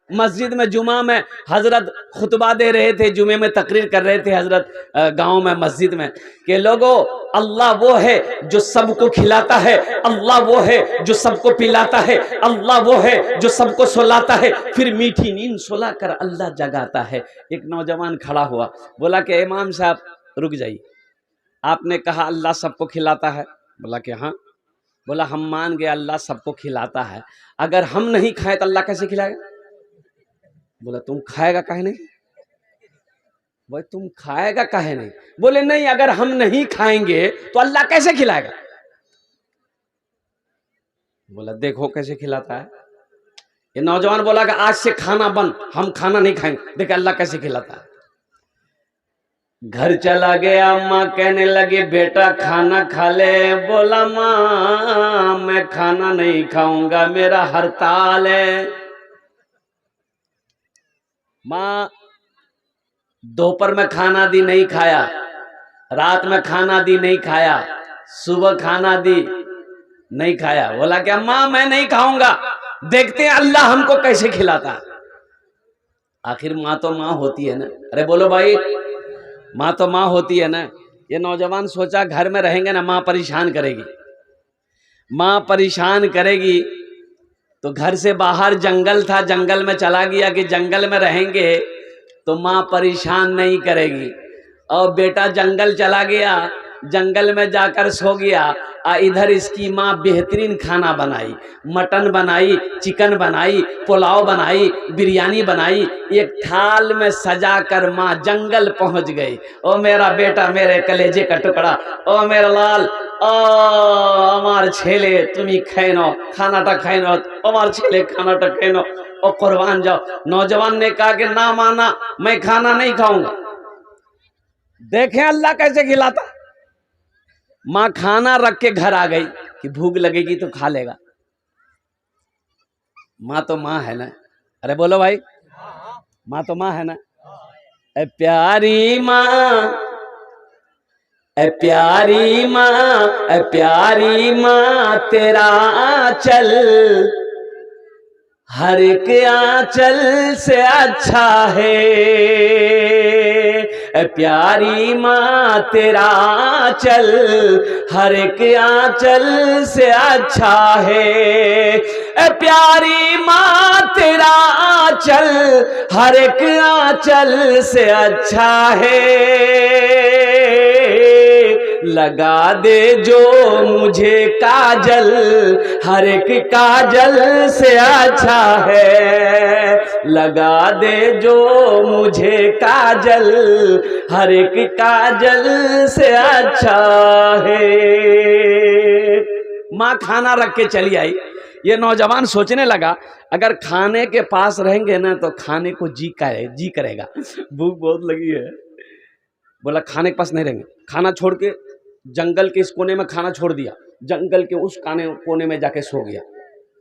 मस्जिद में जुमा में हजरत खुतबा दे रहे थे, जुमे में तकरीर कर रहे थे हजरत गांव में मस्जिद में कि लोगों, अल्लाह वो है जो सबको खिलाता है, अल्लाह वो है जो सबको पिलाता है, अल्लाह वो है जो सबको सुलाता है, फिर मीठी नींद सुला कर अल्लाह जगाता है। एक नौजवान खड़ा हुआ, बोला कि इमाम साहब रुक जाइए, आपने कहा अल्लाह सबको खिलाता है? बोला कि हाँ। बोला हम मान गए अल्लाह सबको खिलाता है, अगर हम नहीं खाए तो अल्लाह कैसे खिलाएगा? बोला तुम खाएगा काहे नहीं? भाई तुम खाएगा काहे नहीं? बोले नहीं, अगर हम नहीं खाएंगे तो अल्लाह कैसे खिलाएगा? बोला देखो कैसे खिलाता है। ये नौजवान बोला कि आज से खाना बंद, हम खाना नहीं खाएंगे, देखे अल्लाह कैसे खिलाता है। घर चला गया, माँ कहने लगी बेटा खाना खा ले। बोला माँ मैं खाना नहीं खाऊंगा, मेरा हड़ताल है। माँ दोपहर में खाना दी नहीं खाया, रात में खाना दी नहीं खाया, सुबह खाना दी नहीं खाया। बोला क्या माँ मैं नहीं खाऊंगा, देखते हैं अल्लाह हमको कैसे खिलाता है। आखिर माँ तो माँ होती है ना। अरे बोलो भाई, माँ तो माँ होती है ना। ये नौजवान सोचा घर में रहेंगे ना माँ परेशान करेगी, माँ परेशान करेगी, तो घर से बाहर जंगल था, जंगल में चला गया कि जंगल में रहेंगे तो माँ परेशान नहीं करेगी। और बेटा जंगल चला गया, जंगल में जाकर सो गया। इधर इसकी माँ बेहतरीन खाना बनाई, मटन बनाई, चिकन बनाई, पुलाव बनाई, बिरयानी बनाई, एक थाल में सजा कर माँ जंगल पहुंच गई। ओ मेरा बेटा, मेरे कलेजे का टुकड़ा, ओ मेरा लाल, ओ हमार छेले तुम्हें खैनो खानाटा खैनो, हमार छेले खानाटा खैनो, ओ कुर्बान जाओ। नौजवान ने कहा कि ना माना, मैं खाना नहीं खाऊंगा। देखें अल्लाह कैसे खिलाता। माँ खाना रख के घर आ गई कि भूख लगेगी तो खा लेगा। माँ तो माँ है ना। अरे बोलो भाई, माँ तो माँ है ना। ए प्यारी माँ, ए प्यारी माँ, ए प्यारी माँ, तेरा आंचल हर एक आंचल से अच्छा है। प्यारी माँ तेरा आंचल हर एक आंचल से अच्छा है। प्यारी माँ तेरा आंचल हर एक आंचल से अच्छा है। लगा दे जो मुझे काजल हर एक काजल से अच्छा है। लगा दे जो मुझे काजल हर एक काजल से अच्छा है। माँ खाना रख के चली आई। ये नौजवान सोचने लगा अगर खाने के पास रहेंगे ना तो खाने को जी करेगा, भूख बहुत लगी है। बोला खाने के पास नहीं रहेंगे, खाना छोड़ के जंगल के इस कोने में खाना छोड़ दिया, जंगल के उस कोने में जाके सो गया।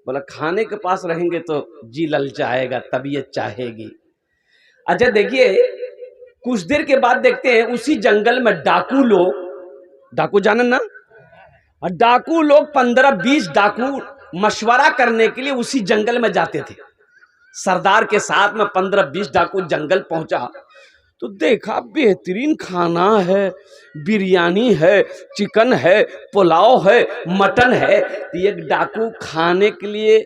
बोला खाने के पास रहेंगे तो जी ललचाएगा, तबीयत चाहेगी। अच्छा देखिए, कुछ देर के बाद देखते हैं उसी जंगल में डाकू लोग, डाकू जानन ना, डाकू लोग 15-20 डाकू मशवरा करने के लिए उसी जंगल में जाते थे। सरदार के साथ में 15-20 डाकू जंगल पहुंचा तो देखा बेहतरीन खाना है, बिरयानी है, चिकन है, पुलाव है, मटन है। तो एक डाकू खाने के लिए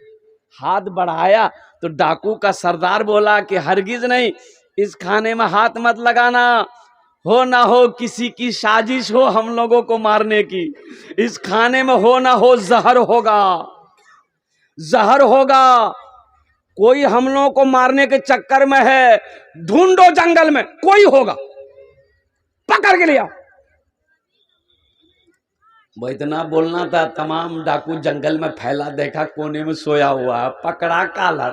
हाथ बढ़ाया तो डाकू का सरदार बोला कि हरगिज नहीं, इस खाने में हाथ मत लगाना, हो ना हो किसी की साजिश हो हम लोगों को मारने की। इस खाने में हो ना हो जहर होगा, जहर होगा, कोई हम लोगों को मारने के चक्कर में है, ढूंढो जंगल में कोई होगा, पकड़ के लिया। वो इतना बोलना था, तमाम डाकू जंगल में फैला, देखा कोने में सोया हुआ है, पकड़ा काला।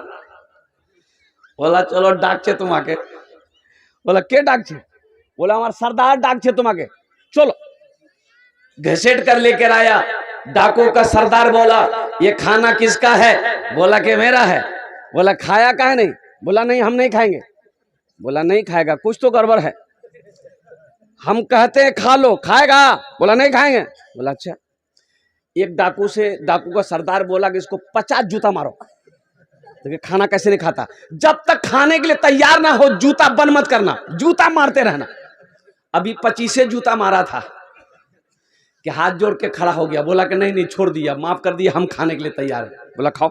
बोला चलो डाक छे तुम आके। बोला के डाक छे? बोला हमारा सरदार डाक छे तुम आके, चलो। घसीट कर लेकर आया। डाकू का सरदार बोला ये खाना किसका है? बोला कि मेरा है। बोला खाया काहे नहीं? बोला नहीं हम नहीं खाएंगे। बोला नहीं खाएगा, कुछ तो गड़बड़ है, हम कहते हैं खा लो, खाएगा? बोला नहीं खाएंगे। बोला अच्छा। एक डाकू का सरदार बोला कि इसको 50 जूता मारो। तो खाना कैसे नहीं खाता? जब तक खाने के लिए तैयार ना हो जूता बंद मत करना, जूता मारते रहना। अभी 25 जूता मारा था कि हाथ जोड़ के खड़ा हो गया, बोला कि नहीं नहीं छोड़ दिया, माफ कर दिया, हम खाने के लिए तैयार हैं। बोला खाओ।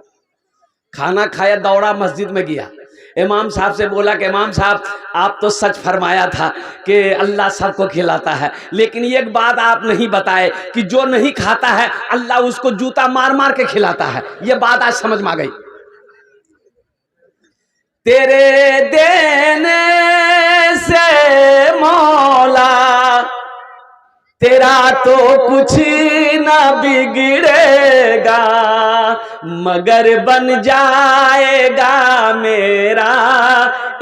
खाना खाया, दौड़ा मस्जिद में गया, इमाम साहब से बोला कि इमाम साहब आप तो सच फरमाया था कि अल्लाह सबको खिलाता है, लेकिन एक बात आप नहीं बताए कि जो नहीं खाता है अल्लाह उसको जूता मार मार के खिलाता है। ये बात आज समझ में आ गई। तेरे देने से मौला तेरा तो कुछ ना बिगड़ेगा, मगर बन जाएगा मेरा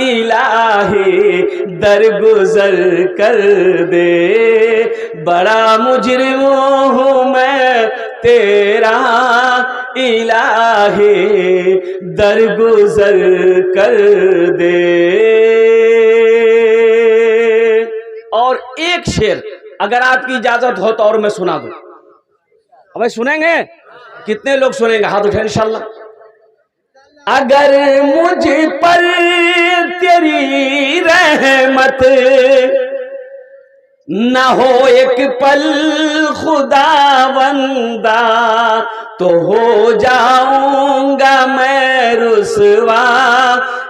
इलाही दरगुजर कर दे। बड़ा मुजरिम हूँ मैं तेरा इलाही दरगुजर कर दे। और एक शेर अगर आपकी इजाजत हो तो और मैं सुना दूं। अब सुनेंगे? कितने लोग सुनेंगे? हाथ उठे इंशाल्लाह। अगर मुझ पर तेरी रहमत न हो एक पल खुदावंदा, तो हो जाऊंगा मैं रुसवा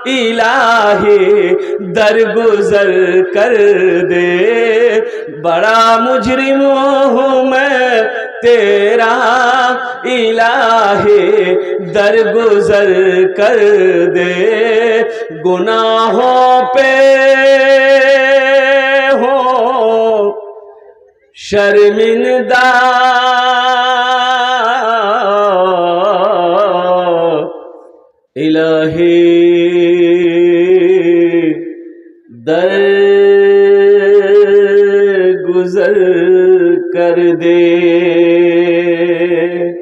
इलाही दरगुजर कर दे। बड़ा मुजरिम हूँ मैं तेरा इलाही दरगुजर कर दे। गुनाहों पे हो शर्मिंदा, इलाही दर गुजर कर दे।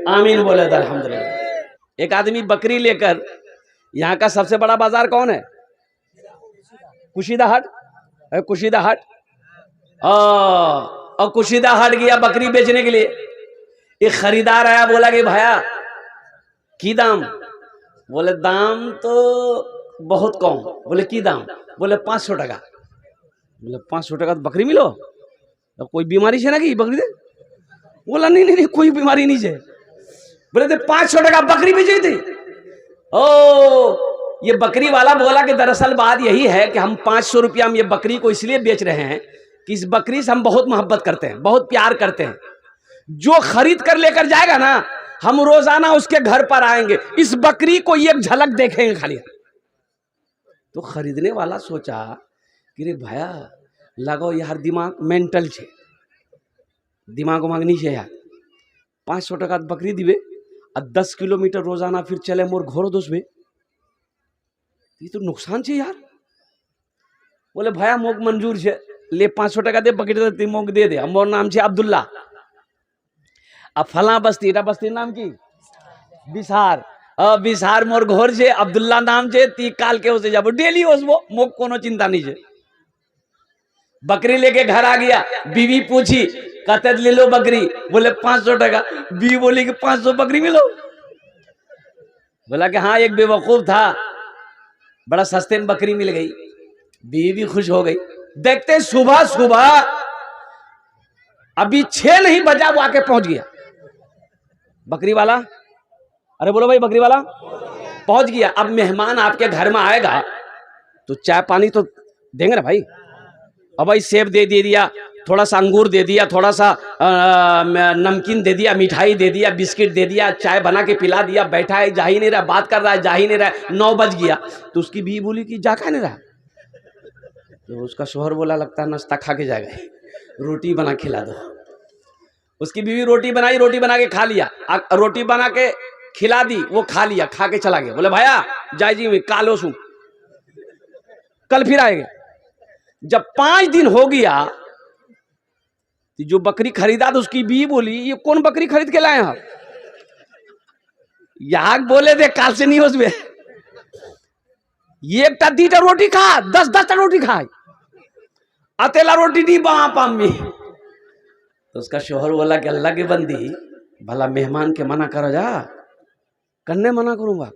आमीन बोला था अल्हम्दुलिल्लाह। एक आदमी बकरी लेकर, यहाँ का सबसे बड़ा बाजार कौन है? कुशीदा हाट। कुशीदा हाट। और कुशीदा हाट गया बकरी बेचने के लिए। एक खरीदार आया, बोला कि भैया की दाम? बोले दाम तो बहुत कम। बोले की दाम? बोले 500 टका। बोले 500 टका तो बकरी मिलो? तो कोई बीमारी से ना कि बकरी दे? बोला नहीं नहीं, नहीं कोई बीमारी नहीं है। बोले थे 500 टका बकरी बेची थी। ओ ये बकरी वाला बोला कि दरअसल बात यही है कि हम 500 रुपया हम ये बकरी को इसलिए बेच रहे हैं कि इस बकरी से हम बहुत मोहब्बत करते हैं, बहुत प्यार करते हैं। जो खरीद कर लेकर जाएगा ना, हम रोजाना उसके घर पर आएंगे, इस बकरी को एक झलक देखेंगे खाली। तो खरीदने वाला सोचा कि रे भैया लगो यार दिमाग मेंटल छे, दिमाग उमाग नहीं छे यार। 500 टका बकरी दिवे और 10 किलोमीटर रोजाना फिर चले मोर घोर दोसबे, ये तो नुकसान छे यार। बोले भैया मोक मंजूर छे, ले 500 टका दे, बकरी दे मोक दे दे। मोर नाम छे अब्दुल्ला, अब फला बस्ती बस्ती नाम की बिसार, बिसार मोर घोर छे, अब्दुल्ला नाम छे, ती काल के उसे जाबो डेली ओसबो, मोक कोनो चिंता नहीं छे। बकरी लेके घर आ गया, बीवी पूछी कते ले लो बकरी? बोले 500 टका। बीवी बोली कि 500 बकरी मिलो? बोला कि हाँ, एक बेवकूफ था, बड़ा सस्ते में बकरी मिल गई। बीवी भी खुश हो गई। देखते सुबह सुबह अभी 6 नहीं बजा वो आके पहुंच गया बकरी वाला। अरे बोलो भाई, बकरी वाला पहुंच गया। अब मेहमान आपके घर में आएगा तो चाय पानी तो देंगे ना भाई। अब भाई सेब दे दिया, थोड़ा सा अंगूर दे दिया, थोड़ा सा नमकीन दे दिया, मिठाई दे दिया, बिस्किट दे दिया, चाय बना के पिला दिया। बैठा है, जा ही नहीं रहा, बात कर रहा है, जा ही नहीं रहा। 9 बज गया तो उसकी बीवी बोली कि जा खा नहीं रहा? तो उसका शोहर बोला लगता है नाश्ता खा के जाएगा, रोटी बना खिला दो। उसकी बीवी रोटी बनाई, रोटी बना के खा लिया, रोटी बना के खिला दी, वो खा लिया, खा के चला गया। बोले भैया जाय जी कालो सू, कल फिर आएंगे। जब 5 दिन हो गया तो जो बकरी खरीदा तो उसकी बीवी बोली ये कौन बकरी खरीद के लाए हैं? यहाँ बोले थे काल से नहीं हो उसमें, ये एक दीटा रोटी खा, 10 रोटी खाए, अतेला रोटी नहीं बा पामी। तो उसका शोहर बोला कि अल्लाह के बंदी भला मेहमान के मना करो जा, करने मना करूंगा।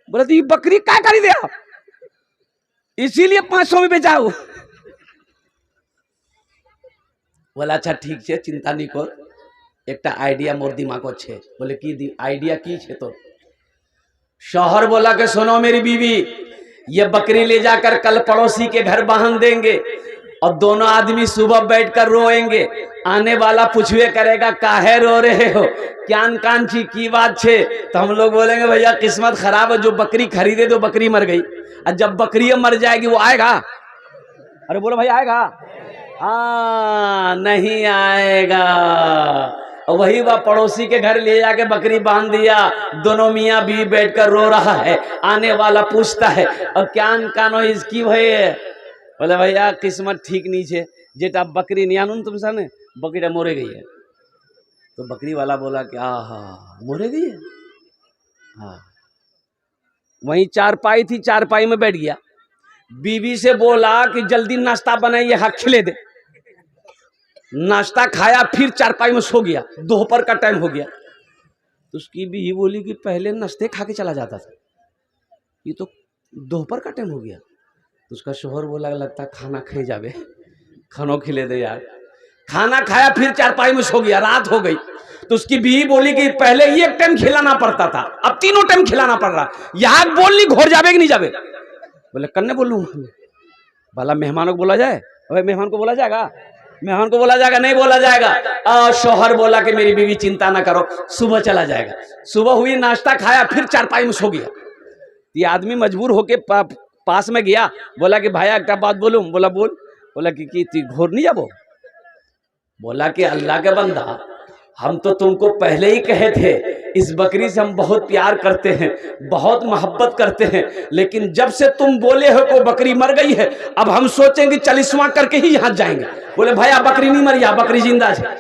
बोला तो ये बकरी क्या करी दे आप, इसीलिए 500 में बेचाओ। बोला अच्छा ठीक है, चिंता नहीं कर, एक आइडिया मोर दिमाग अच्छे। बोले की आइडिया की छे तो? शौहर बोला कि सुनो मेरी बीवी, ये बकरी ले जाकर कल पड़ोसी के घर बांध देंगे और दोनों आदमी सुबह बैठकर रोएंगे। आने वाला पूछवे करेगा काहे रो रहे हो, क्यान कांची की बात छे, तो हम लोग बोलेंगे भैया किस्मत खराब है, जो बकरी खरीदे तो बकरी मर गई। और जब बकरी मर जाएगी वो आएगा? अरे बोलो भाई आएगा? हाँ नहीं आएगा। और वही वह पड़ोसी के घर ले जाके बकरी बांध दिया, दोनों मियाँ बीवी बैठकर रो रहा है। आने वाला पूछता है और क्यान कानो इसकी भई है? बोले भैया किस्मत ठीक नहीं छे, जेटा बकरी नहीं आनून तुम साने बकरी मोरे गई है। तो बकरी वाला बोला कि आहा मोरे गई है। हाँ वहीं चारपाई थी, चारपाई में बैठ गया, बीवी से बोला कि जल्दी नाश्ता बनाइए, हाँ खिले दे। नाश्ता खाया, फिर चारपाई में सो गया, दोपहर का टाइम हो गया। तो उसकी बीवी बोली कि पहले नाश्ते खा के चला जाता था, ये तो दोपहर का टाइम हो गया। तो उसका शोहर बोला लगता खाना खाई जावे, खानो खिले दे यार। खाना खाया, फिर चारपाई में सो गया, रात हो गई। तो उसकी बीवी बोली कि पहले एक टाइम खिलाना पड़ता था, अब तीनों टाइम खिलाना पड़ रहा, यहाँ बोल ली घोर जावे कि नहीं जावे? बोले कन्ने बोलूँ भला मेहमानों को बोला जाए? अरे मेहमान को बोला जाएगा? मेहमान को बोला जाएगा? नहीं बोला जाएगा। शौहर बोला कि मेरी बीवी चिंता ना करो, सुबह चला जाएगा। सुबह हुई, नाश्ता खाया, फिर चारपाई में सो गया। ये आदमी मजबूर होके पास में गया, बोला कि भाई एक बात बोलूं? बोला बोल। बोला कि घोर नहीं जाबो? बोला कि अल्लाह के बंदा, हम तो तुमको पहले ही कहे थे इस बकरी से हम बहुत प्यार करते हैं, बहुत मोहब्बत करते हैं, लेकिन जब से तुम बोले हो को बकरी मर गई है, अब हम सोचेंगे 40वां करके ही यहाँ जाएंगे। बोले भैया बकरी नहीं मरी, बकरी जिंदा है,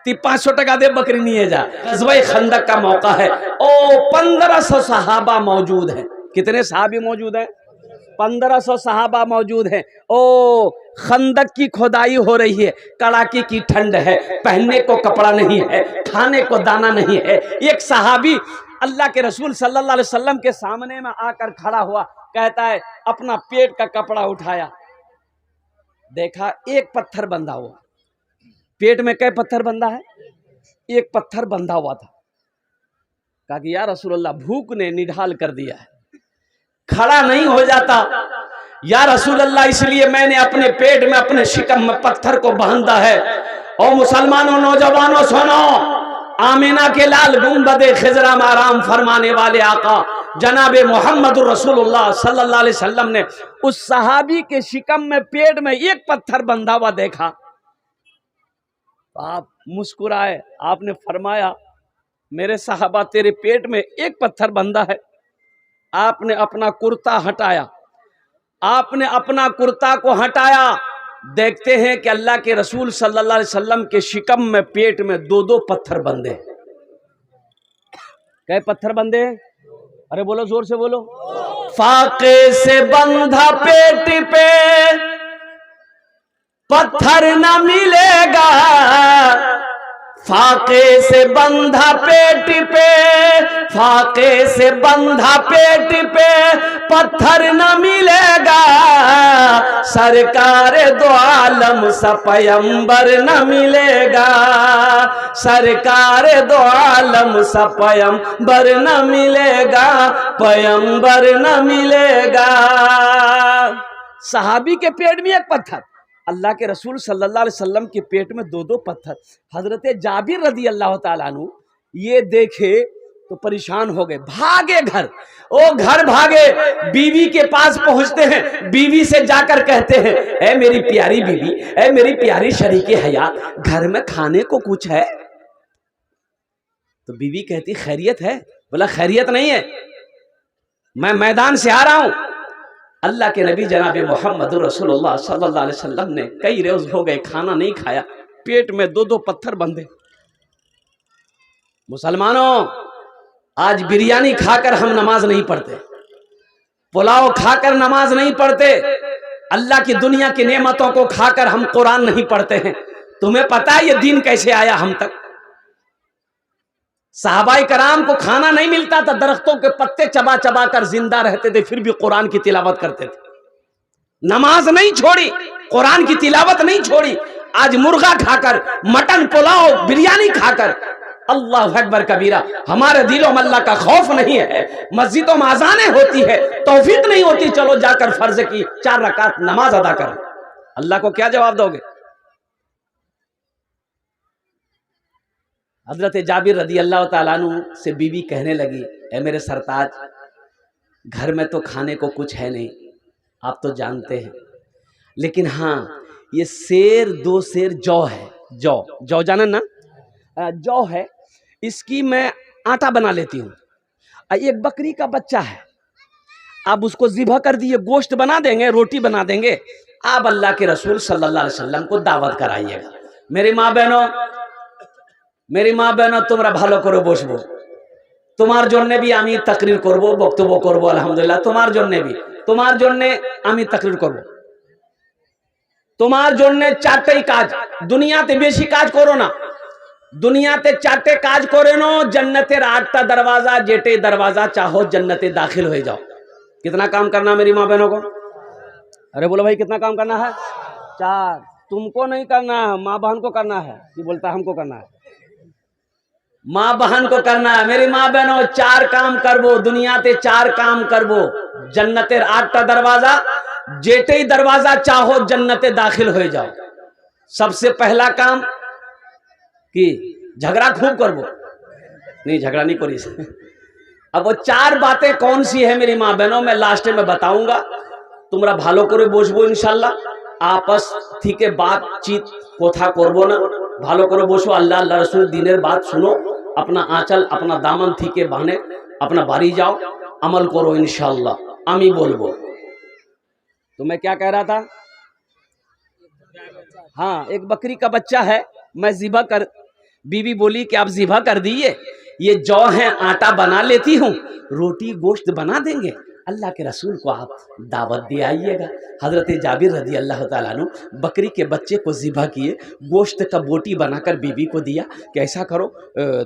500 टका दे, बकरी नहीं है जा। गज़वा खंदक का मौका है, ओ 1500 सहाबा मौजूद है। कितने सहाबी मौजूद हैं? 1500 सहाबा मौजूद हैं। ओ खंदक की खुदाई हो रही है, कड़ाके की ठंड है, पहनने को कपड़ा नहीं है, खाने को दाना नहीं है। एक सहाबी अल्लाह के रसूल सल्लल्लाहु अलैहि वसल्लम के सामने में आकर खड़ा हुआ, कहता है अपना पेट का कपड़ा उठाया, देखा एक पत्थर बंधा हुआ। पेट में कई पत्थर बंधा है? एक पत्थर बंधा हुआ था। कहा कि या रसूलल्लाह भूख ने निढाल कर दिया है, खड़ा नहीं हो जाता या रसूल अल्लाह, इसलिए मैंने अपने पेट में, अपने शिकम में पत्थर को बांधा है। और मुसलमानों, नौजवानों सुनो, आमिना के लाल गुंबदे खिजरा में आराम फरमाने वाले आका जनाबे मोहम्मद रसूलुल्लाह सल्लल्लाहु अलैहि वसल्लम ने उस सहाबी के शिकम में, पेट में एक पत्थर बंधा हुआ देखा। तो आप मुस्कुराए, आपने फरमाया मेरे साहबा तेरे पेट में एक पत्थर बंधा है। आपने अपना कुर्ता हटाया, आपने अपना कुर्ता को हटाया, देखते हैं कि अल्लाह के रसूल सल्लल्लाहु अलैहि वसल्लम के शिकम में, पेट में 2-2 पत्थर बंधे। कै पत्थर बंधे? अरे बोलो, जोर से बोलो। फाके से बंधा पेट पे पत्थर न मिलेगा, फाके से बंधा पेट पे, फाके से बंधा पेट पे पत्थर न मिलेगा, सरकार दो आलम सा पैगंबर न मिलेगा, सरकार दो आलम सा पैगंबर न मिलेगा, पैगंबर न मिलेगा। सहाबी के पेट में एक पत्थर, अल्लाह के रसूल सल्लल्लाहु अलैहि वसल्लम के पेट में 2-2 पत्थर। हजरत जाबिर रदी अल्लाह ताला अन्हु ये देखे तो परेशान हो गए, भागे घर, ओ घर भागे, बीवी के पास पहुंचते हैं, बीवी से जाकर कहते हैं ऐ मेरी प्यारी बीवी, ऐ मेरी प्यारी शरीके हयात, घर में खाने को कुछ है? तो बीवी कहती खैरियत है। बोला खैरियत नहीं है, मैं मैदान से आ रहा हूं। अल्लाह के नबी जनाबे मोहम्मद रसूलुल्लाह सल्लल्लाहु अलैहि वसल्लम ने कई रोज हो गए खाना नहीं खाया, पेट में 2-2 पत्थर बंधे। मुसलमानों, आज बिरयानी खाकर हम नमाज नहीं पढ़ते, पुलाव खाकर नमाज नहीं पढ़ते, अल्लाह की दुनिया की नेमतों को खाकर हम कुरान नहीं पढ़ते हैं। तुम्हें पता है ये दीन कैसे आया हम तक? सहाबाए कराम को खाना नहीं मिलता था, दरख्तों के पत्ते चबा चबा कर जिंदा रहते थे, फिर भी कुरान की तिलावत करते थे। नमाज नहीं छोड़ी, कुरान की तिलावत नहीं छोड़ी। आज मुर्गा खाकर, मटन पुलाव बिरयानी खाकर, अल्लाह अकबर कबीरा, हमारे दिलों में अल्लाह का खौफ नहीं है। मस्जिदों में अजानें होती है, तौफीक नहीं होती चलो जाकर फर्ज की 4 रकात नमाज अदा कर। अल्लाह को क्या जवाब दोगे? हजरत जाबिर रदी अल्लाह ताला अन्हु से बीवी कहने लगी, ए मेरे सरताज, घर में तो खाने को कुछ है नहीं, आप तो जानते हैं, लेकिन हाँ ये शेर 2 शेर जौ है, जौ जौ जाना ना, जौ है, इसकी मैं आटा बना लेती हूँ। एक बकरी का बच्चा है, आप उसको ज़िबह कर दिए, गोश्त बना देंगे, रोटी बना देंगे, आप अल्लाह के रसूल सल्लल्लाहु अलैहि वसल्लम को दावत कराइएगा। मेरी माँ बहनों তোমরা ভালো করে বসবো, তোমার জন্য भी আমি তাকরির করব, বক্তব্য করব, আলহামদুলিল্লাহ তোমার জন্য भी, তোমার জন্য আমি তাকরির করব। তোমার জন্য 4টেই কাজ, দুনিয়াতে বেশি কাজ করো না, দুনিয়াতে 4টে কাজ করে নো, जन्नतेर 8टा दरवाजा, जेटे दरवाजा चाहो जन्नते दाखिल हो जाओ। कितना काम करना मेरी माँ बहनों को? अरे बोलो भाई कितना काम करना है? 4। तुमको नहीं करना है, माँ बहन को करना है। कि बोलता है हमको करना है? माँ बहन को करना है। मेरी माँ बहनों 4 काम करबो, दुनियाते 4 काम करबो, जन्नतेर 8टा दरवाजा, जेटे ही दरवाजा चाहो जन्नते दाखिल हो जाओ। सबसे पहला काम कि झगड़ा खूब करबो, नहीं झगड़ा नहीं करी। अब वो 4 बातें कौन सी है मेरी माँ बहनों, मैं लास्ट में बताऊंगा। তোমরা ভালো করে বসবো ইনশাআল্লাহ, आपस থেকে बातचीत কথা করবো না, ভালো করে বসো, আল্লাহ আল্লাহ রসুল দিনের बात सुनो, अपना आंचल अपना दामन থেকে बांधे अपना बाड़ी जाओ, अमल करो इंशाअल्लाह। आमी बोलबो। तो मैं क्या कह रहा था? हाँ, एक बकरी का बच्चा है, मैं ज़िबा कर, बीवी बोली कि आप ज़िबा कर दिए, ये जौ है, आटा बना लेती हूँ, रोटी गोश्त बना देंगे, अल्लाह के रसूल को आप दावत दे आइएगा। हज़रत जाबिर रदी अल्लाह ताला अन्हु बकरी के बच्चे को ज़िबा किए, गोश्त का बोटी बनाकर बीवी को दिया कि ऐसा करो,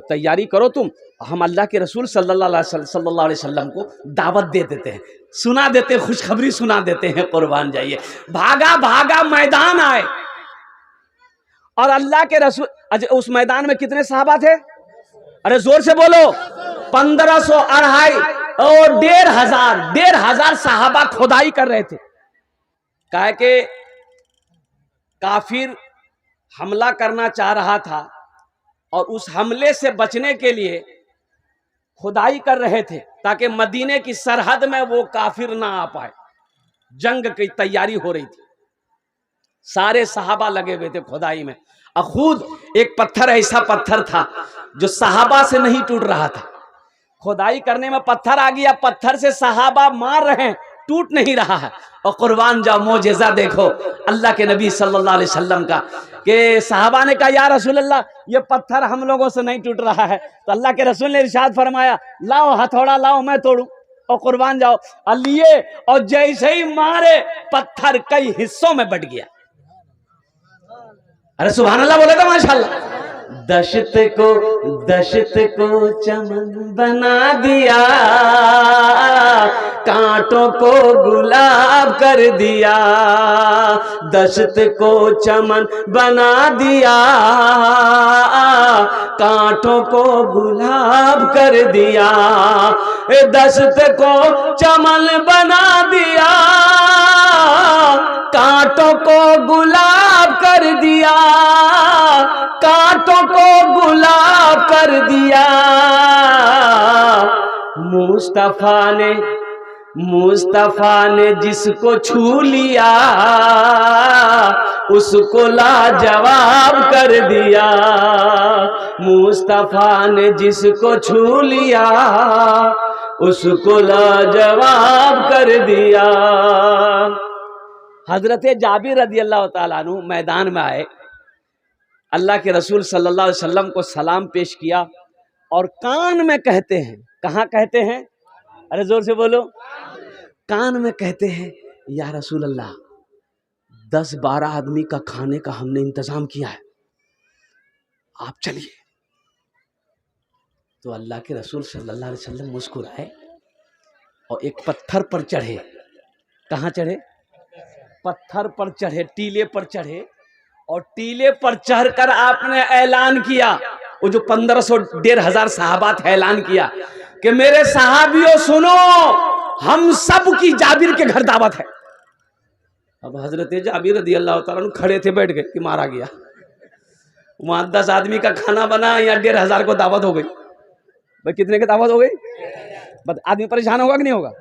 तैयारी करो तुम, हम अल्लाह के रसूल सल्लल्लाहु अलैहि वसल्लम को दावत दे देते हैं, सुना देते हैं, खुशखबरी सुना देते हैं, कुर्बान जाइए। भागा भागा मैदान आए, और अल्लाह के रसूल, उस मैदान में कितने सहाबा थे? अरे जोर से बोलो, 1500, 2,500 और 1,500 सहाबा खुदाई कर रहे थे। कहा कि काफिर हमला करना चाह रहा था, और उस हमले से बचने के लिए खुदाई कर रहे थे, ताकि मदीने की सरहद में वो काफिर ना आ पाए। जंग की तैयारी हो रही थी, सारे सहाबा लगे हुए थे खुदाई में। और खुद एक पत्थर, ऐसा पत्थर था जो सहाबा से नहीं टूट रहा था, खुदाई करने में पत्थर आ गया, पत्थर से सहाबा मार रहे हैं, टूट नहीं रहा है। और कुर्बान जाओ, मोजेज़ा देखो अल्लाह के नबी सल्लल्लाहु अलैहि वसल्लम का, कि सहाबा ने कहा या रसूल अल्लाह, ये पत्थर हम लोगों से नहीं टूट रहा है। तो अल्लाह के रसूल ने इरशाद फरमाया, लाओ हथौड़ा लाओ, मैं तोड़ू। और कुर्बान जाओ, लिए, और जैसे ही मारे पत्थर कई हिस्सों में बट गया। अरे सुभान अल्लाह बोले तो माशाअल्लाह। दशत को चमन बना दिया, कांटों को गुलाब कर दिया, दशत को चमन बना दिया, कांटों को गुलाब कर दिया, दशत को चमन बना दिया, कांटों को गुलाब कर दिया, कांटों को गुलाब कर दिया। मुस्तफा ने जिसको छू लिया, उसको लाजवाब कर दिया। मुस्तफा ने जिसको छू लिया, उसको लाजवाब कर दिया। हजरत जाबिर रदी अल्लाह ताला अन्हु मैदान में आए, अल्लाह के रसूल सल्लल्लाहु अलैहि वसल्लम को सलाम पेश किया, और कान में कहते हैं, कहाँ कहते हैं? अरे जोर से बोलो, कान में कहते हैं, या रसूल अल्लाह, 10-12 आदमी का खाने का हमने इंतजाम किया है, आप चलिए। तो अल्लाह के रसूल सल्लल्लाहु अलैहि वसल्लम मुस्कुराए और एक पत्थर पर चढ़े। कहाँ चढ़े? पत्थर पर चढ़े, टीले पर चढ़े, और टीले पर चढ़कर आपने ऐलान किया, वो जो 1500 1500 सहाबा थे, ऐलान किया कि मेरे सहाबियों सुनो, हम सब की जाबिर के घर दावत है। अब हजरत जाबिर रदी अल्लाह तआला अन्हु खड़े थे, बैठ गए कि मारा गया। वहां 10 आदमी का खाना बना, या 1500 को दावत हो गई। भाई कितने की दावत हो गई? बस आदमी परेशान होगा कि नहीं होगा?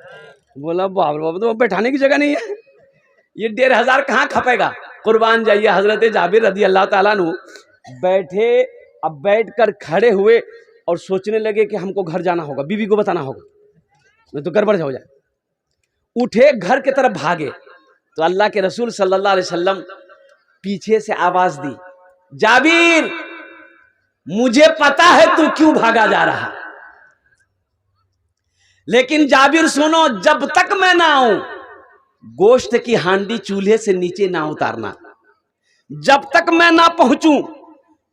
बोला बाप रे बाप, तो बैठाने की जगह नहीं है, ये 1500 कहाँ खपेगा। कुर्बान जाइए, हजरत जाबिर रदी अल्लाह तआला अन्हु बैठे। अब बैठकर खड़े हुए और सोचने लगे कि हमको घर जाना होगा, बीवी को बताना होगा, नहीं तो गड़बड़ हो जाए। उठे, घर की तरफ भागे, तो अल्लाह के रसूल सल्लल्लाहु अलैहि वसल्लम पीछे से आवाज दी, जाबिर मुझे पता है तू क्यों भागा जा रहा, लेकिन जाबिर सुनो, जब तक मैं ना आऊं गोश्त की हांडी चूल्हे से नीचे ना उतारना, जब तक मैं ना पहुंचूं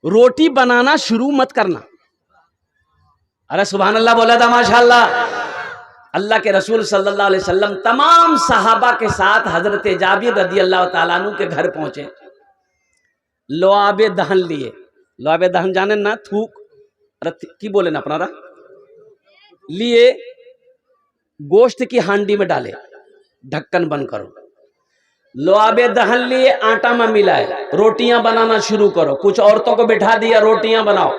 रोटी बनाना शुरू मत करना। अरे सुभान अल्लाह बोला था माशाअल्लाह। अल्लाह के रसूल सल्लल्लाहु अलैहि वसल्लम तमाम सहाबा के साथ हजरत जाबिर रदी अल्लाह तआला अन्हु के घर पहुंचे। लोआबे दहन लिए, लोआबे दहन जाने ना, थूक, अरे की बोले ना अपना लिए, गोश्त की हांडी में डाले, ढक्कन बंद करो, लोआबे दहन लिए, आटा में मिलाए, रोटियां बनाना शुरू करो। कुछ औरतों को बिठा दिया, रोटियां बनाओ।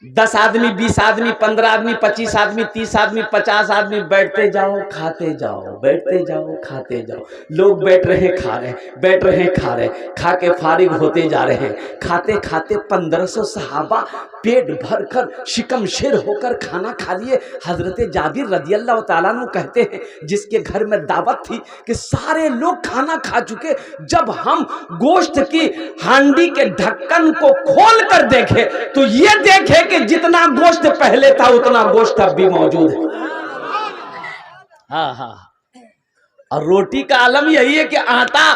10 आदमी, 20 आदमी, 15 आदमी, 25 आदमी, 30 आदमी, 50 आदमी, बैठते जाओ खाते जाओ, बैठते जाओ खाते जाओ। लोग बैठ रहे खा रहे, बैठ रहे खा रहे, खा के फारिग होते जा रहे हैं। खाते खाते 1500 सहाबा पेट भर कर शिकम शेर होकर खाना खा लिए। हजरत जाबिर रदी अल्लाह तआला अन्हु कहते हैं, जिसके घर में दावत थी कि सारे लोग खाना खा चुके, जब हम गोश्त की हांडी के ढक्कन को खोल कर देखे तो ये देखे कि जितना गोश्त पहले था उतना गोश्त अब भी मौजूद है। हाँ हाँ, और रोटी का आलम यही है कि आटा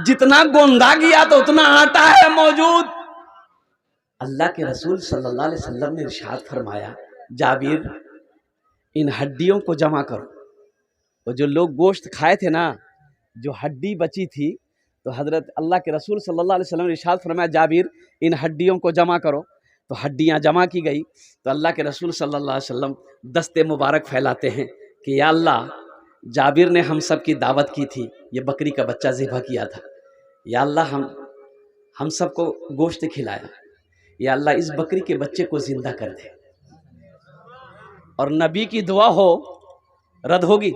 जितना गोंदा गया तो उतना आटा है मौजूद। अल्लाह के रसूल सल्लल्लाहु अलैहि वसल्लम ने इरशाद फरमाया, जाबिर इन हड्डियों को जमा करो। और जो लोग गोश्त खाए थे ना, जो हड्डी बची थी, तो हजरत अल्लाह के रसूल सल्लल्लाहु अलैहि वसल्लम ने इरशाद फरमाया, जाबिर इन हड्डियों को जमा करो। तो हड्डियां जमा की गई। तो अल्लाह के रसूल सल्लल्लाहु अलैहि वसल्लम दस्ते मुबारक फैलाते हैं कि या अल्लाह, जाबिर ने हम सब की दावत की थी, ये बकरी का बच्चा ज़िबा किया था, या अल्लाह हम सबको गोश्त खिलाया, या अल्लाह इस बकरी के बच्चे को जिंदा कर दे। और नबी की दुआ हो, रद्द होगी?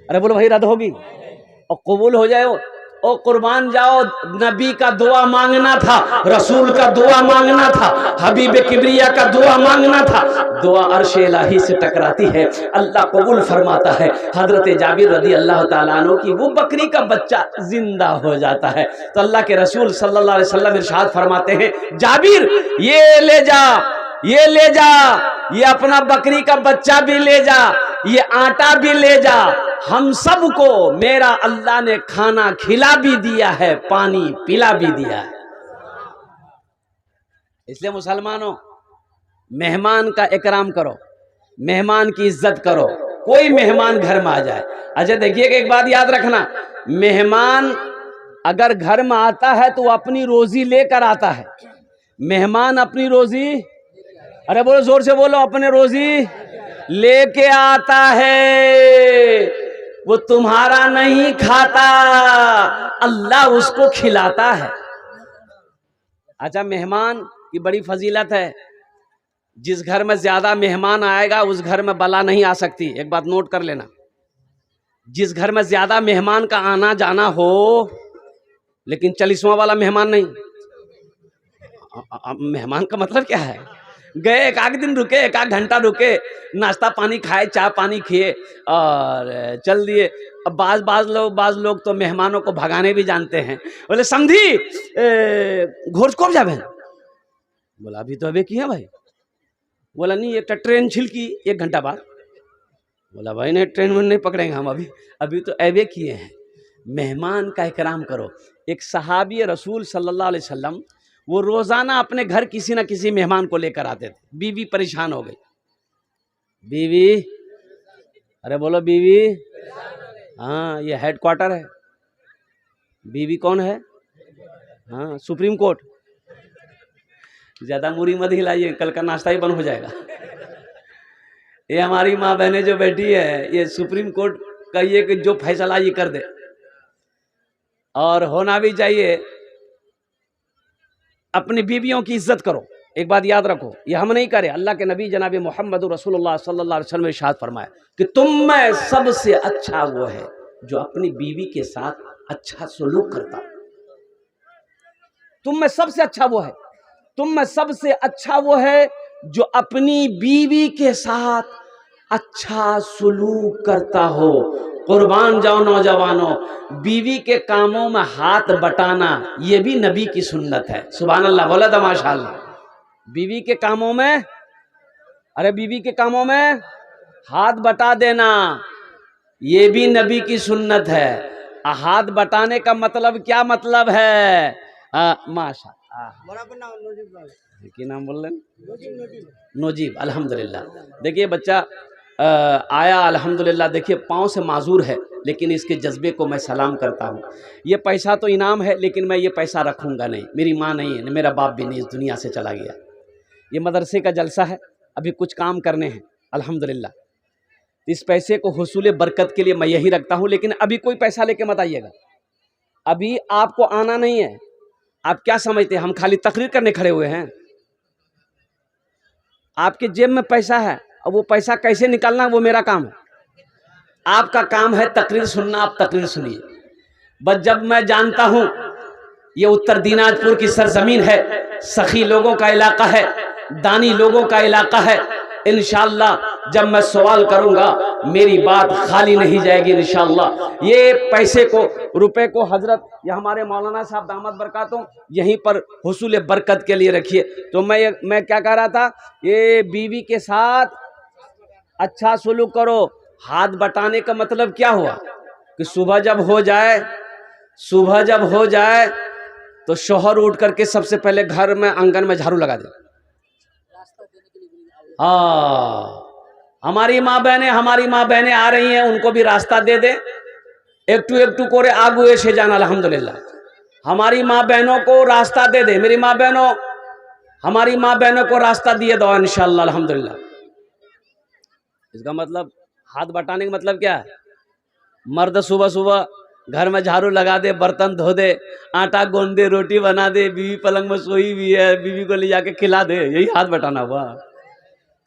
अरे बोलो भाई, रद्द होगी और कबूल हो जाए। ओ कुर्बान जाओ, नबी का दुआ मांगना था, रसूल का दुआ मांगना था, हबीब किबरिया का दुआ मांगना था। दुआ अर्श इलाही से टकराती है, अल्लाह कबूल फरमाता है। हजरत जाबिर रदी अल्लाह तआला अन्हु की वो बकरी का बच्चा जिंदा हो जाता है। तो अल्लाह के रसूल सल्लल्लाहु अलैहि वसल्लम इरशाद फरमाते हैं, जाबिर ये ले जा, ये ले जा, ये अपना बकरी का बच्चा भी ले जा, ये आटा भी ले जा। हम सबको मेरा अल्लाह ने खाना खिला भी दिया है, पानी पिला भी दिया है। इसलिए मुसलमानों, मेहमान का इकराम करो, मेहमान की इज्जत करो। कोई मेहमान घर में आ जाए, अच्छा देखिए कि एक बात याद रखना, मेहमान अगर घर में आता है तो अपनी रोजी लेकर आता है। मेहमान अपनी रोजी, अरे बोलो जोर से बोलो, अपने रोजी लेके आता है। वो तुम्हारा नहीं खाता, अल्लाह उसको खिलाता है। अच्छा, मेहमान की बड़ी फजीलत है। जिस घर में ज्यादा मेहमान आएगा उस घर में बला नहीं आ सकती। एक बात नोट कर लेना, जिस घर में ज्यादा मेहमान का आना जाना हो, लेकिन 40वां वाला मेहमान नहीं। मेहमान का मतलब क्या है? गए, एक आध दिन रुके, एक आध घंटा रुके, नाश्ता पानी खाए, चाय पानी किए और चल दिए। अब बाज लोग तो मेहमानों को भगाने भी जानते हैं। बोले समझी घोष कब जाबे? बोला अभी तो अबे की है भाई। बोला नहीं, एक ट्रेन छिलकी 1 घंटा बाद। बोला भाई नहीं, ट्रेन में नहीं पकड़ेंगे हम, अभी तो अबे किए हैं। मेहमान का इकराम करो। एक सहाबी रसूल सल्लल्लाहु अलैहि वसल्लम वो रोजाना अपने घर किसी ना किसी मेहमान को लेकर आते थे। बीवी परेशान हो गई, बीवी, अरे बोलो बीवी, हाँ ये हेडक्वार्टर है। बीवी कौन है? हाँ सुप्रीम कोर्ट। ज्यादा मुरी मत हिलाइए, कल का नाश्ता ही बंद हो जाएगा। ये हमारी माँ बहनें जो बैठी है, ये सुप्रीम कोर्ट का ये कि जो फैसला ये कर दे, और होना भी चाहिए। अपनी बीवियों की इज्जत करो। एक बात याद रखो, ये हम नहीं करे, अल्लाह के नबी जनाब मोहम्मद रसूलुल्लाह सल्लल्लाहु अलैहि वसल्लम ने इरशाद फरमाया कि तुम में सबसे अच्छा वो है जो अपनी बीवी के साथ अच्छा सलूक करता। तुम में सबसे अच्छा वो है, तुम में सबसे अच्छा वो है जो अपनी बीवी के साथ अच्छा सलूक करता हो। कुर्बान जाओ नौजवानों, बीवी के कामों में हाथ बटाना ये भी नबी की सुन्नत है। सुभान अल्लाह, बोला था माशाअल्लाह। बीवी के कामों में, अरे बीवी के कामों में हाथ बटा देना ये भी नबी की सुन्नत है। हाथ बटाने का मतलब क्या मतलब है? माशाअल्लाह, क्या नाम बोल रहे? नोजीब। अल्हम्दुलिल्लाह। देखिए बच्चा आया अल्हम्दुलिल्लाह। देखिए पाँव से माजूर है, लेकिन इसके जज्बे को मैं सलाम करता हूँ। ये पैसा तो इनाम है, लेकिन मैं ये पैसा रखूँगा नहीं। मेरी माँ नहीं है, मेरा बाप भी नहीं, इस दुनिया से चला गया। ये मदरसे का जलसा है, अभी कुछ काम करने हैं अल्हम्दुलिल्लाह। इस पैसे को हुसूल बरकत के लिए मैं यही रखता हूँ, लेकिन अभी कोई पैसा लेके मत आइएगा। अभी आपको आना नहीं है। आप क्या समझते हैं हम खाली तकरीर करने खड़े हुए हैं? आपके जेब में पैसा है, और वो पैसा कैसे निकालना वो मेरा काम है। आपका काम है तकरीर सुनना, आप तकरीर सुनिए। बस जब मैं जानता हूं ये उत्तर दिनाजपुर की सरजमीन है, सखी लोगों का इलाका है, दानी लोगों का इलाका है। इंशाअल्लाह जब मैं सवाल करूंगा मेरी बात खाली नहीं जाएगी इंशाअल्लाह। ये पैसे को, रुपए को हजरत या हमारे मौलाना साहब दामद बरकातों यहीं पर हुसूल बरकत के लिए रखिए। तो मैं क्या कह रहा था, ये बीवी के साथ अच्छा सुलूक करो। हाथ बटाने का मतलब क्या हुआ कि सुबह जब हो जाए तो शौहर उठ करके सबसे पहले घर में आंगन में झाड़ू लगा दे। हाँ, हमारी माँ बहनें आ रही हैं, उनको भी रास्ता दे दे। एक टू करे आगू ऐसे जाना। अल्हम्दुलिल्लाह हमारी माँ बहनों को रास्ता दे दे। मेरी माँ बहनों, हमारी माँ बहनों को रास्ता दिए दो इंशाअल्लाह अल्हम्दुलिल्लाह। इसका मतलब हाथ बटाने का मतलब क्या है? मर्द सुबह सुबह घर में झाड़ू लगा दे, बर्तन धो दे, आटा गूंद दे, रोटी बना दे, बीवी पलंग में सोई हुई है, बीवी को ले जाके खिला दे, यही हाथ बटाना हुआ?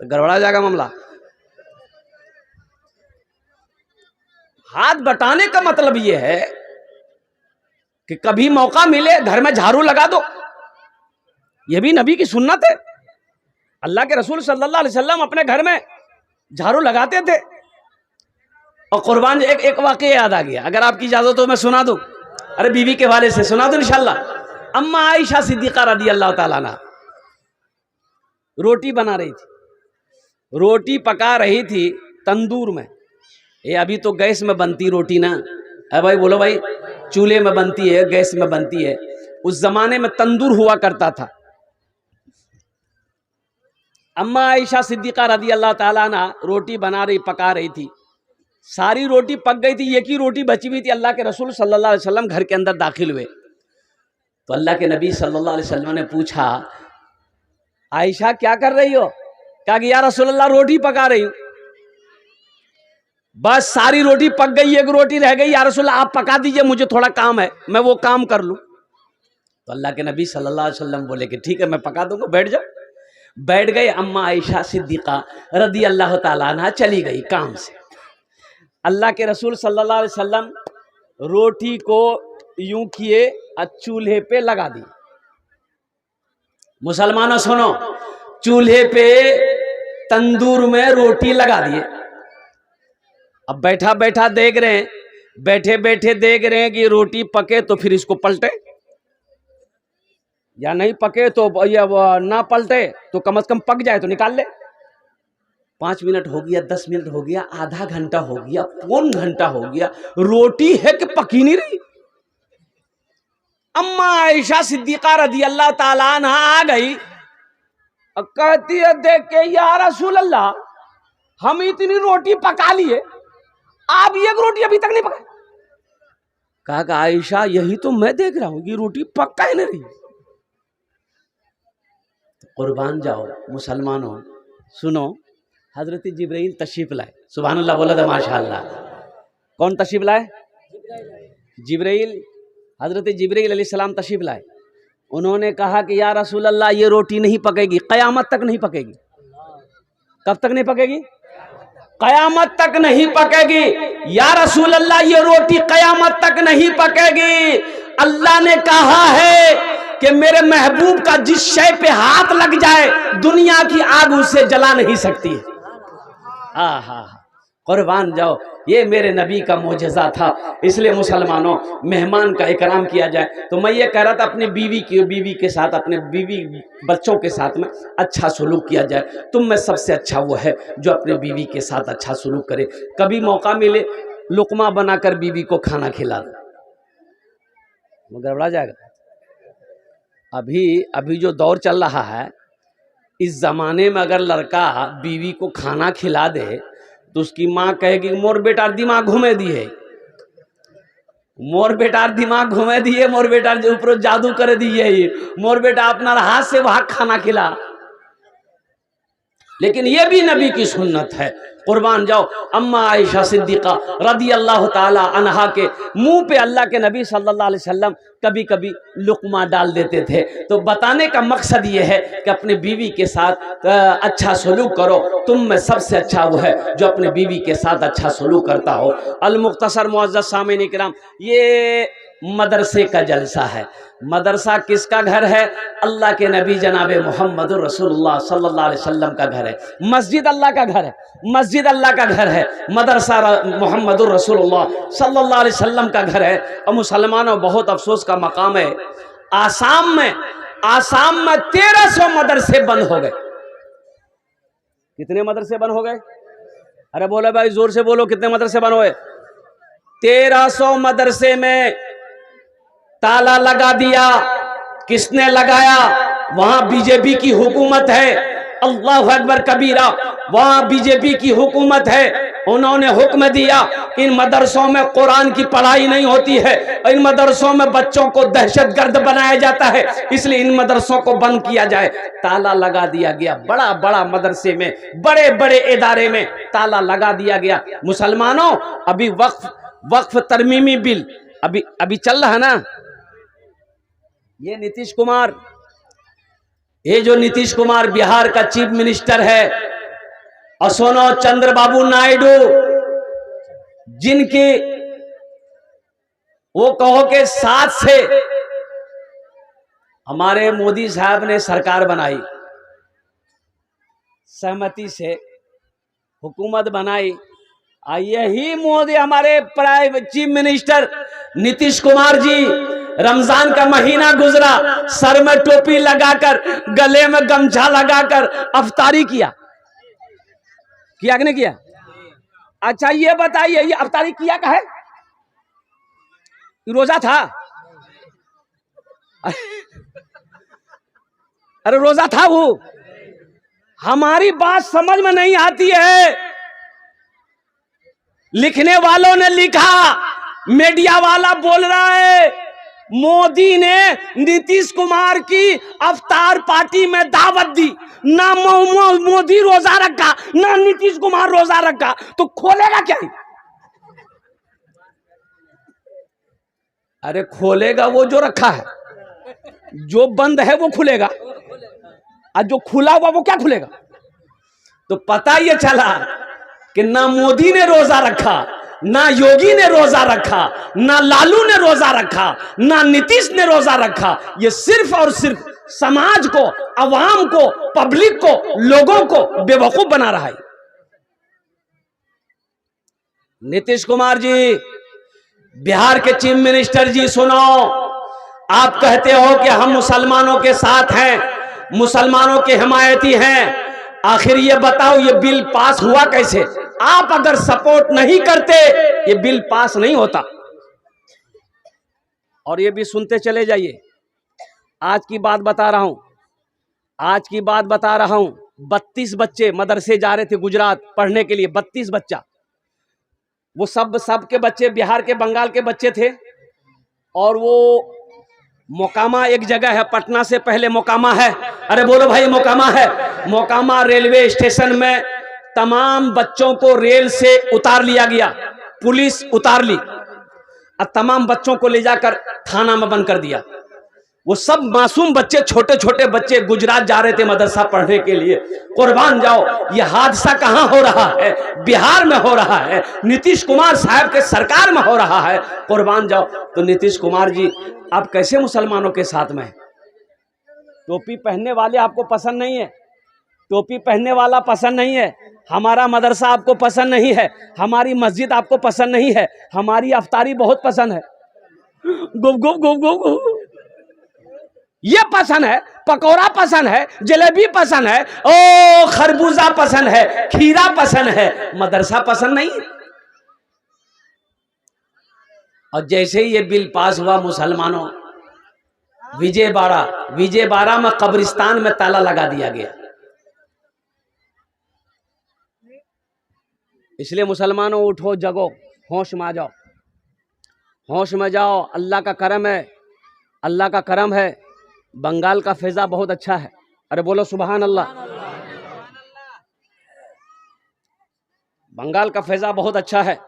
तो गड़बड़ा जाएगा मामला। हाथ बटाने का मतलब यह है कि कभी मौका मिले घर में झाड़ू लगा दो। यह भी नबी की सुन्नत है। अल्लाह के रसूल सल्लल्लाहु अलैहि वसल्लम अपने घर में झाड़ू लगाते थे। और कुर्बान एक वाकया याद आ गया, अगर आपकी इजाजत हो मैं सुना दूं। अरे बीवी के वाले से सुना दूं इंशाअल्लाह। अम्मा आयशा सिद्दीका रदी अल्लाह ताला अन्हा रोटी बना रही थी, रोटी पका रही थी तंदूर में। ये अभी तो गैस में बनती रोटी ना, है भाई, बोलो भाई, चूल्हे में बनती है, गैस में बनती है। उस जमाने में तंदूर हुआ करता था। अम्मा आयशा सिद्दीका रदी अल्लाह ताला अन्हा रोटी बना रही, पका रही थी। सारी रोटी पक गई थी, एक ही रोटी बची हुई थी। अल्लाह के रसूल सल्लल्लाहु अलैहि वसल्लम घर के अंदर दाखिल हुए तो अल्लाह के नबी सल्लल्लाहु अलैहि वसल्लम ने पूछा, आयशा क्या कर रही हो? कहा कि या रसूलल्लाह रोटी पका रही हूं। बस सारी रोटी पक गई, एक रोटी रह गई। या रसूलल्लाह आप पका दीजिए, मुझे थोड़ा काम है, मैं वो काम कर लूं। तो अल्लाह के नबी सल्लल्लाहु अलैहि वसल्लम बोले कि ठीक है मैं पका दूंगा, बैठ जाओ। बैठ गए। अम्मा आयशा सिद्दीका रदी अल्लाह ताला अन्हा चली गई काम से। अल्लाह के रसूल सल्लल्लाहु अलैहि वसल्लम रोटी को यूं किए और चूल्हे पे लगा दी। मुसलमानों सुनो, चूल्हे पे तंदूर में रोटी लगा दिए। अब बैठा बैठा देख रहे हैं, बैठे बैठे देख रहे हैं कि रोटी पके तो फिर इसको पलटे, या नहीं पके तो या ना पलटे तो कम से कम पक जाए तो निकाल ले। 5 मिनट हो गया, 10 मिनट हो गया, आधा घंटा हो गया, पौन घंटा हो गया, रोटी है कि पकी नहीं रही। अम्मा आयशा सिद्दीका रदी अल्लाह ताला अन्हा आ गई और कहती है देख के या रसूल अल्लाह, हम इतनी रोटी पका लिए, आप एक रोटी अभी तक नहीं पकाए। कहा कि आयशा यही तो मैं देख रहा हूं कि रोटी पक्का ही नहीं रही। तो कुर्बान जाओ मुसलमानों, सुनो, हजरत जिब्राइल तशरीफ लाए। सुभान अल्लाह बोला था माशाअल्लाह। कौन तशरीफ लाए? जिब्राइल, हजरत जिब्राइल अलैहिस्सलाम तशरीफ लाए। उन्होंने कहा कि या रसूल अल्लाह ये रोटी नहीं पकेगी, क़यामत तक नहीं पकेगी। कब तक नहीं पकेगी? क़यामत तक नहीं पकेगी। या रसूल अल्लाह ये रोटी क़यामत तक नहीं पकेगी। अल्लाह ने कहा है कि मेरे महबूब का जिस शय पे हाथ लग जाए दुनिया की आग उसे जला नहीं सकती है। हाँ, कुर्बान जाओ, ये मेरे नबी का मोजज़ा था। इसलिए मुसलमानों, मेहमान का इकराम किया जाए। तो मैं ये कह रहा था अपनी बीवी के साथ, अपने बीवी बच्चों के साथ में अच्छा सलूक किया जाए। तुम में सबसे अच्छा वो है जो अपने बीवी के साथ अच्छा सलूक करे। कभी मौका मिले लुकमा बनाकर बीवी को खाना खिला दो, वो गड़बड़ा जाएगा। अभी जो दौर चल रहा है, इस जमाने में अगर लड़का बीवी को खाना खिला दे तो उसकी माँ कहेगी मोर बेटार दिमाग घूमे दिए, मोर बेटार दिमाग घूमे दिए, मोर बेटार ऊपर जादू कर दिए, मोर बेटा अपना हाथ से वहां खाना खिला। लेकिन ये भी नबी की सुन्नत है। कुर्बान जाओ, अम्मा आयशा सिद्दीका रदी अल्लाह ताला अन्हा के मुंह पे अल्लाह के नबी सल्लल्लाहु अलैहि वसल्लम कभी कभी लुकमा डाल देते थे। तो बताने का मकसद ये है कि अपने बीवी के साथ अच्छा सलूक करो। तुम में सबसे अच्छा वो है जो अपने बीवी के साथ अच्छा सलूक करता हो। अल मुख्तसर मुअज़्ज़ज़ सामीन इकराम, ये मदरसे का जलसा है। मदरसा किसका घर है? अल्लाह के नबी जनाब मोहम्मद रसूलुल्लाह सल्लल्लाहु अलैहि वसल्लम का घर है। मस्जिद अल्लाह का घर है, मस्जिद अल्लाह का घर है, मदरसा मोहम्मद रसूलुल्लाह सल्लल्लाहु अलैहि वसल्लम का घर है। और मुसलमानों, बहुत अफसोस का मकाम है, आसाम में 1300 मदरसे बंद हो गए। कितने मदरसे बंद हो गए? अरे बोलो भाई, जोर से बोलो, कितने मदरसे बंद हुए? 1300 मदरसे में ताला लगा दिया। किसने लगाया? वहां बीजेपी की हुकूमत है। अल्लाहु अकबर कबीरा, वहां बीजेपी की हुकूमत है। उन्होंने हुक्म दिया इन मदरसों में कुरान की पढ़ाई नहीं होती है, इन मदरसों में बच्चों को दहशतगर्द बनाया जाता है, इसलिए इन मदरसों को बंद किया जाए। ताला लगा दिया गया। बड़ा बड़ा मदरसे में, बड़े बड़े इदारे में ताला लगा दिया गया। मुसलमानों, अभी वक्फ तरमीमी बिल अभी चल रहा है ना। ये नीतीश कुमार, ये जो नीतीश कुमार बिहार का चीफ मिनिस्टर है, और सोनो चंद्रबाबू नायडू, जिनके वो कहो के साथ से हमारे मोदी साहब ने सरकार बनाई, सहमति से हुकूमत बनाई। यही मोदी, हमारे private chief minister Nitish Kumar ji, Ramzan का महीना गुजरा, सर में टोपी लगाकर, गले में गमछा लगाकर अफ्तारी किया कि नहीं किया? अच्छा ये बताइए, ये अफ्तारी किया का है? रोजा था? अरे रोजा था वो। हमारी बात समझ में नहीं आती है। लिखने वालों ने लिखा, मीडिया वाला बोल रहा है मोदी ने नीतीश कुमार की अफ्तार पार्टी में दावत दी। ना मोदी रोजा रखा, ना नीतीश कुमार रोजा रखा, तो खोलेगा क्या? अरे खोलेगा वो जो रखा है, जो बंद है वो खुलेगा, और जो खुला हुआ वो क्या खुलेगा? तो पता ये चला कि ना मोदी ने रोजा रखा, ना योगी ने रोजा रखा, ना लालू ने रोजा रखा, ना नीतीश ने रोजा रखा। ये सिर्फ और सिर्फ समाज को, अवाम को, पब्लिक को, लोगों को बेवकूफ बना रहा है। नीतीश कुमार जी, बिहार के चीफ मिनिस्टर जी, सुनो, आप कहते हो कि हम मुसलमानों के साथ हैं, मुसलमानों के हिमायती हैं। आखिर ये बताओ, ये बिल पास हुआ कैसे? आप अगर सपोर्ट नहीं करते ये बिल पास नहीं होता। और ये भी सुनते चले जाइए। आज की बात बता रहा हूं, आज की बात बता रहा हूं। 32 बच्चे मदरसे जा रहे थे गुजरात पढ़ने के लिए, 32 बच्चा। वो सब के बच्चे बिहार के, बंगाल के बच्चे थे। और वो मोकामा एक जगह है, पटना से पहले मोकामा है। अरे बोलो भाई, मोकामा है। मोकामा रेलवे स्टेशन में तमाम बच्चों को रेल से उतार लिया गया, पुलिस उतार ली और तमाम बच्चों को ले जाकर थाना में बंद कर दिया। वो सब मासूम बच्चे, छोटे छोटे बच्चे गुजरात जा रहे थे मदरसा पढ़ने के लिए। कुर्बान जाओ, ये हादसा कहां हो रहा है? बिहार में हो रहा है, नीतीश कुमार साहब के सरकार में हो रहा है। कुर्बान जाओ। तो नीतीश कुमार जी, आप कैसे मुसलमानों के साथ में? टोपी पहनने वाले आपको पसंद नहीं है, टोपी पहनने वाला पसंद नहीं है, हमारा मदरसा आपको पसंद नहीं है, हमारी मस्जिद आपको पसंद नहीं है, हमारी अफ्तारी बहुत पसंद है, गुब गुब गुब गुब गुब ये पसंद है, पकौड़ा पसंद है, जलेबी पसंद है, ओ खरबूजा पसंद है, खीरा पसंद है, मदरसा पसंद नहीं। और जैसे ही ये बिल पास हुआ, मुसलमानों, विजयवाड़ा में कब्रिस्तान में ताला लगा दिया गया। इसलिए मुसलमानों, उठो, जगो, होश में आ जाओ, होश में जाओ। अल्लाह का करम है, अल्लाह का करम है। बंगाल का फैजा बहुत अच्छा है। अरे बोलो सुभान अल्लाह। बंगाल का फैजा बहुत अच्छा है।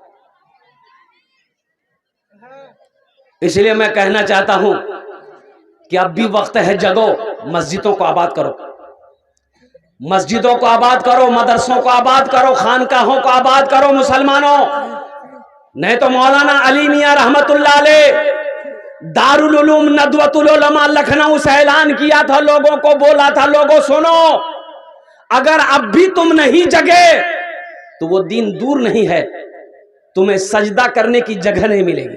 इसलिए मैं कहना चाहता हूं कि अब भी वक्त है, जगो, मस्जिदों को आबाद करो, मस्जिदों को आबाद करो, मदरसों को आबाद करो, खानकाहों को आबाद करो मुसलमानों। नहीं तो मौलाना अली मियां रहमतुल्लाह अलैह दारुल उलूम नदवतुल उलमा लखनऊ से ऐलान किया था, लोगों को बोला था, लोगों सुनो, अगर अब भी तुम नहीं जगे तो वो दिन दूर नहीं है, तुम्हें सजदा करने की जगह नहीं मिलेगी।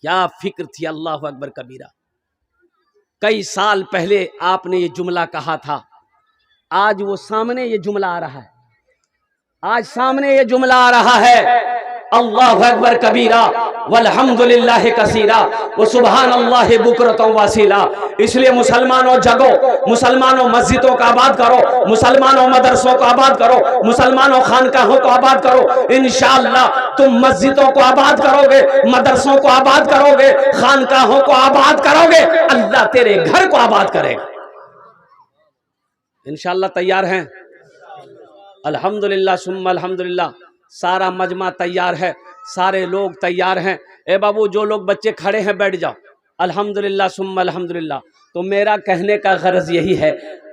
क्या फिक्र थी, अल्लाह अकबर कबीरा। कई साल पहले आपने ये जुमला कहा था, आज वो सामने ये जुमला आ रहा है, आज सामने ये जुमला आ रहा है। अल्लाहु अकबर कबीरा वल्हम्दुलिल्लाहि कसीरा व सुभान अल्लाहि बुकरतन वसीला। इसलिए मुसलमानों जगो, मुसलमानों मस्जिदों को आबाद करो, मुसलमानों मदरसों को आबाद करो, मुसलमानों खानकाहों को आबाद करो। इंशाअल्लाह तुम मस्जिदों को आबाद करोगे, मदरसों को आबाद करोगे, खानकाहों को आबाद करोगे, अल्लाह तेरे घर को आबाद करेगा इंशाअल्लाह। तैयार हैं? अल्हम्दुलिल्लाह सुम्मा अल्हम्दुलिल्लाह। सारा मजमा तैयार है, सारे लोग तैयार हैं। ए बाबू, जो लोग बच्चे खड़े हैं बैठ जाओ। अल्हम्दुलिल्लाह सुम्मा अल्हम्दुलिल्लाह। तो मेरा कहने का गर्ज यही है,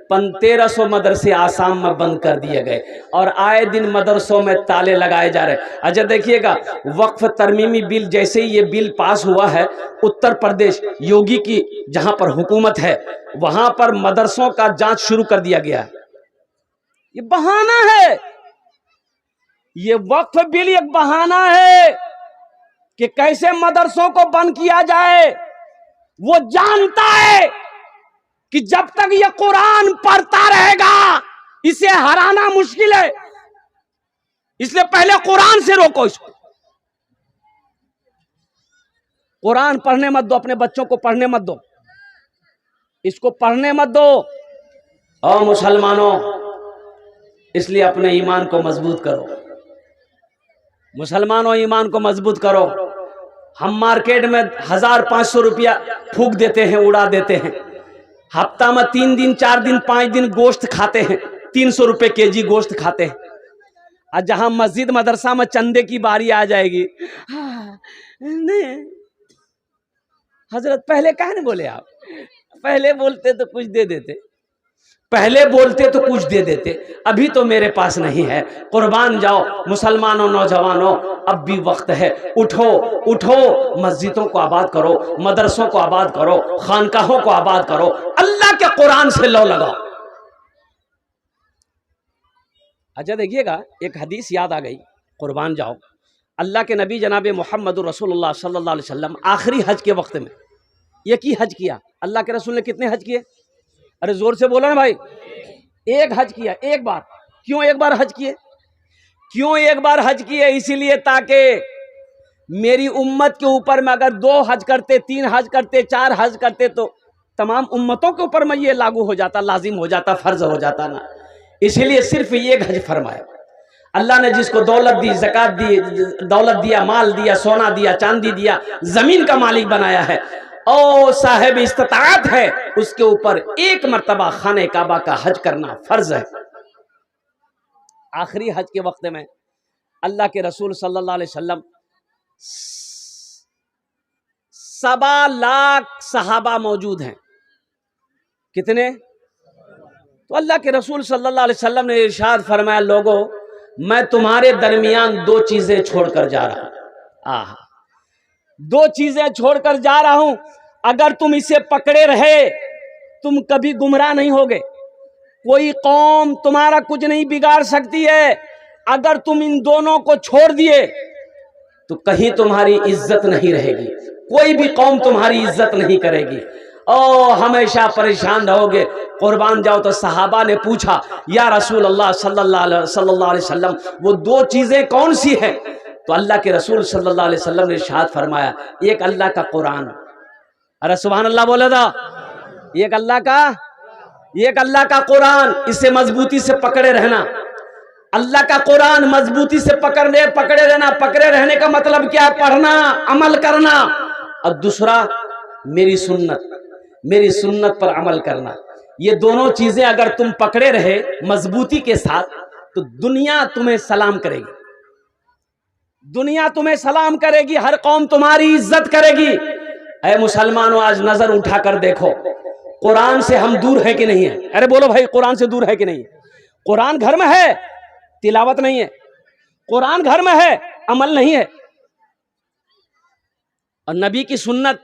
1300 मदरसे आसाम में बंद कर दिए गए और आए दिन मदरसों में ताले लगाए जा रहे। अच्छा देखिएगा, वक्फ तरमीमी बिल, जैसे ही ये बिल पास हुआ है, उत्तर प्रदेश योगी की जहां पर हुकूमत है, वहां पर मदरसों का जांच शुरू कर दिया गया है। ये बहाना है, ये वक्फ बिल एक बहाना है कि कैसे मदरसों को बंद किया जाए। वो जानता है कि जब तक ये कुरान पढ़ता रहेगा इसे हराना मुश्किल है, इसलिए पहले कुरान से रोको इसको। कुरान पढ़ने मत दो, अपने बच्चों को पढ़ने मत दो, इसको पढ़ने मत दो। और मुसलमानों, इसलिए अपने ईमान को मजबूत करो, मुसलमानों ईमान को मजबूत करो। हम मार्केट में 1500 रुपया फूक देते हैं, उड़ा देते हैं। हफ्ता में 3 दिन 4 दिन 5 दिन गोश्त खाते हैं, 300 रुपये केजी गोश्त खाते हैं। और जहां मस्जिद मदरसा में चंदे की बारी आ जाएगी, नहीं हजरत पहले कहा नहीं बोले आप, पहले बोलते तो कुछ दे देते, पहले बोलते तो कुछ दे देते, अभी तो मेरे पास नहीं है। कुर्बान जाओ मुसलमानों, नौजवानों, अब भी वक्त है, उठो उठो, मस्जिदों को आबाद करो, मदरसों को आबाद करो, खानकाहों को आबाद करो, अल्लाह के कुरान से लो लगाओ। अच्छा देखिएगा, एक हदीस याद आ गई, कुर्बान जाओ। अल्लाह के नबी जनाब मोहम्मद रसूलुल्लाह सल्लल्लाहु अलैहि वसल्लम आखिरी हज के वक्त में एक ही हज किया। अल्लाह के रसूल ने कितने हज किए? अरे जोर से बोलो ना भाई। एक हज किया, एक बार। क्यों एक बार हज किए? क्यों एक बार हज किए? इसीलिए ताकि मेरी उम्मत के ऊपर में अगर 2 हज करते, 3 हज करते, 4 हज करते तो तमाम उम्मतों के ऊपर में ये लागू हो जाता, लाजिम हो जाता, फर्ज हो जाता ना। इसीलिए सिर्फ ये हज फरमाया। अल्लाह ने जिसको दौलत दी, ज़कात दी, दौलत दिया, माल दिया, सोना दिया, चांदी दिया, जमीन का मालिक बनाया है और साहिब इस्तिताअत है, उसके ऊपर एक मर्तबा खाने काबा का हज करना फर्ज है। आखिरी हज के वक्त में अल्लाह के रसूल सल्लल्लाहु अलैहि वसल्लम 1.25 लाख सहाबा मौजूद हैं। कितने? तो अल्लाह के रसूल सल्लल्लाहु अलैहि वसल्लम ने इरशाद फरमाया, लोगों मैं तुम्हारे दरमियान 2 चीजें छोड़कर जा रहा हूं। आहा, 2 चीजें छोड़कर जा रहा हूं, अगर तुम इसे पकड़े रहे तुम कभी गुमराह नहीं होगे। कोई कौम तुम्हारा कुछ नहीं बिगाड़ सकती है। अगर तुम इन दोनों को छोड़ दिए तो कहीं तुम्हारी इज्जत नहीं रहेगी, कोई भी कौम तुम्हारी इज्जत नहीं करेगी और हमेशा परेशान रहोगे, कुर्बान जाओ। तो सहाबा ने पूछा, या रसूल अल्लाह सल्लल्लाहु अलैहि वसल्लम वो 2 चीजें कौन सी हैं? तो अल्लाह के रसूल सल्लल्लाहु अलैहि वसल्लम ने इरशाद फरमाया, एक अल्लाह का कुरान, अरे सुभान अल्लाह बोला था, एक अल्लाह का कुरान, इसे मजबूती से पकड़े रहना। अल्लाह का कुरान मजबूती से पकड़े रहना। पकड़े रहने का मतलब क्या है? पढ़ना, अमल करना। और दूसरा मेरी सुन्नत पर अमल करना। ये दोनों चीजें अगर तुम पकड़े रहे मजबूती के साथ तो दुनिया तुम्हें सलाम करेगी, दुनिया तुम्हें सलाम करेगी, हर कौम तुम्हारी इज्जत करेगी। ऐ मुसलमानों, आज नजर उठाकर देखो, कुरान से हम दूर है कि नहीं है? अरे बोलो भाई, कुरान से दूर है कि नहीं है? कुरान घर में है, तिलावत नहीं है। कुरान घर में है, अमल नहीं है। और नबी की सुन्नत,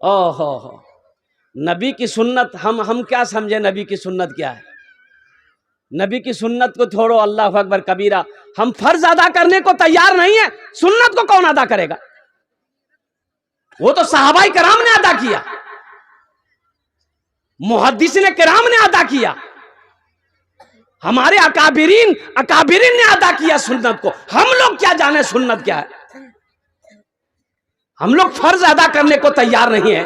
ओहो, नबी की सुन्नत, हम क्या समझे नबी की सुन्नत क्या है? नबी की सुन्नत को छोड़ो, अल्लाह अकबर कबीरा, हम फर्ज अदा करने को तैयार नहीं है, सुन्नत को कौन अदा करेगा? वो तो सहाबाई किराम ने अदा किया, मुहद्दिसीन किराम ने अदा किया, हमारे अकाबिरीन ने अदा किया सुन्नत को। हम लोग क्या जाने सुन्नत क्या है? हम लोग फर्ज अदा करने को तैयार नहीं है।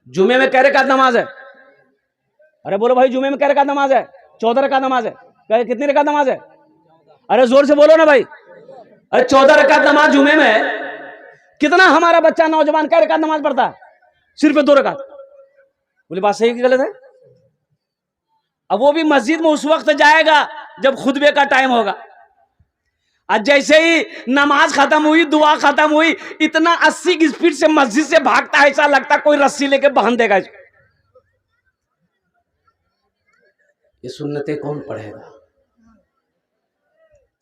जुमे में कै रकात नमाज है? अरे बोलो भाई, जुमे में कै रकात नमाज है? 14 रकात नमाज है। कितनी रकात नमाज है? अरे जोर से बोलो ना भाई। अरे 14 रकात नमाज जुमे में है। कितना हमारा बच्चा नौजवान कै रकात नमाज पढ़ता है? सिर्फ 2 रकात। बोले बात सही कि गलत है? अब वो भी मस्जिद में उस वक्त जाएगा जब खुतबे का टाइम होगा। आज जैसे ही नमाज खत्म हुई, दुआ खत्म हुई, इतना 80 की स्पीड से मस्जिद से भागता है, ऐसा लगता कोई रस्सी लेके बांध देगा। ये सुन्नतें कौन पढ़ेगा?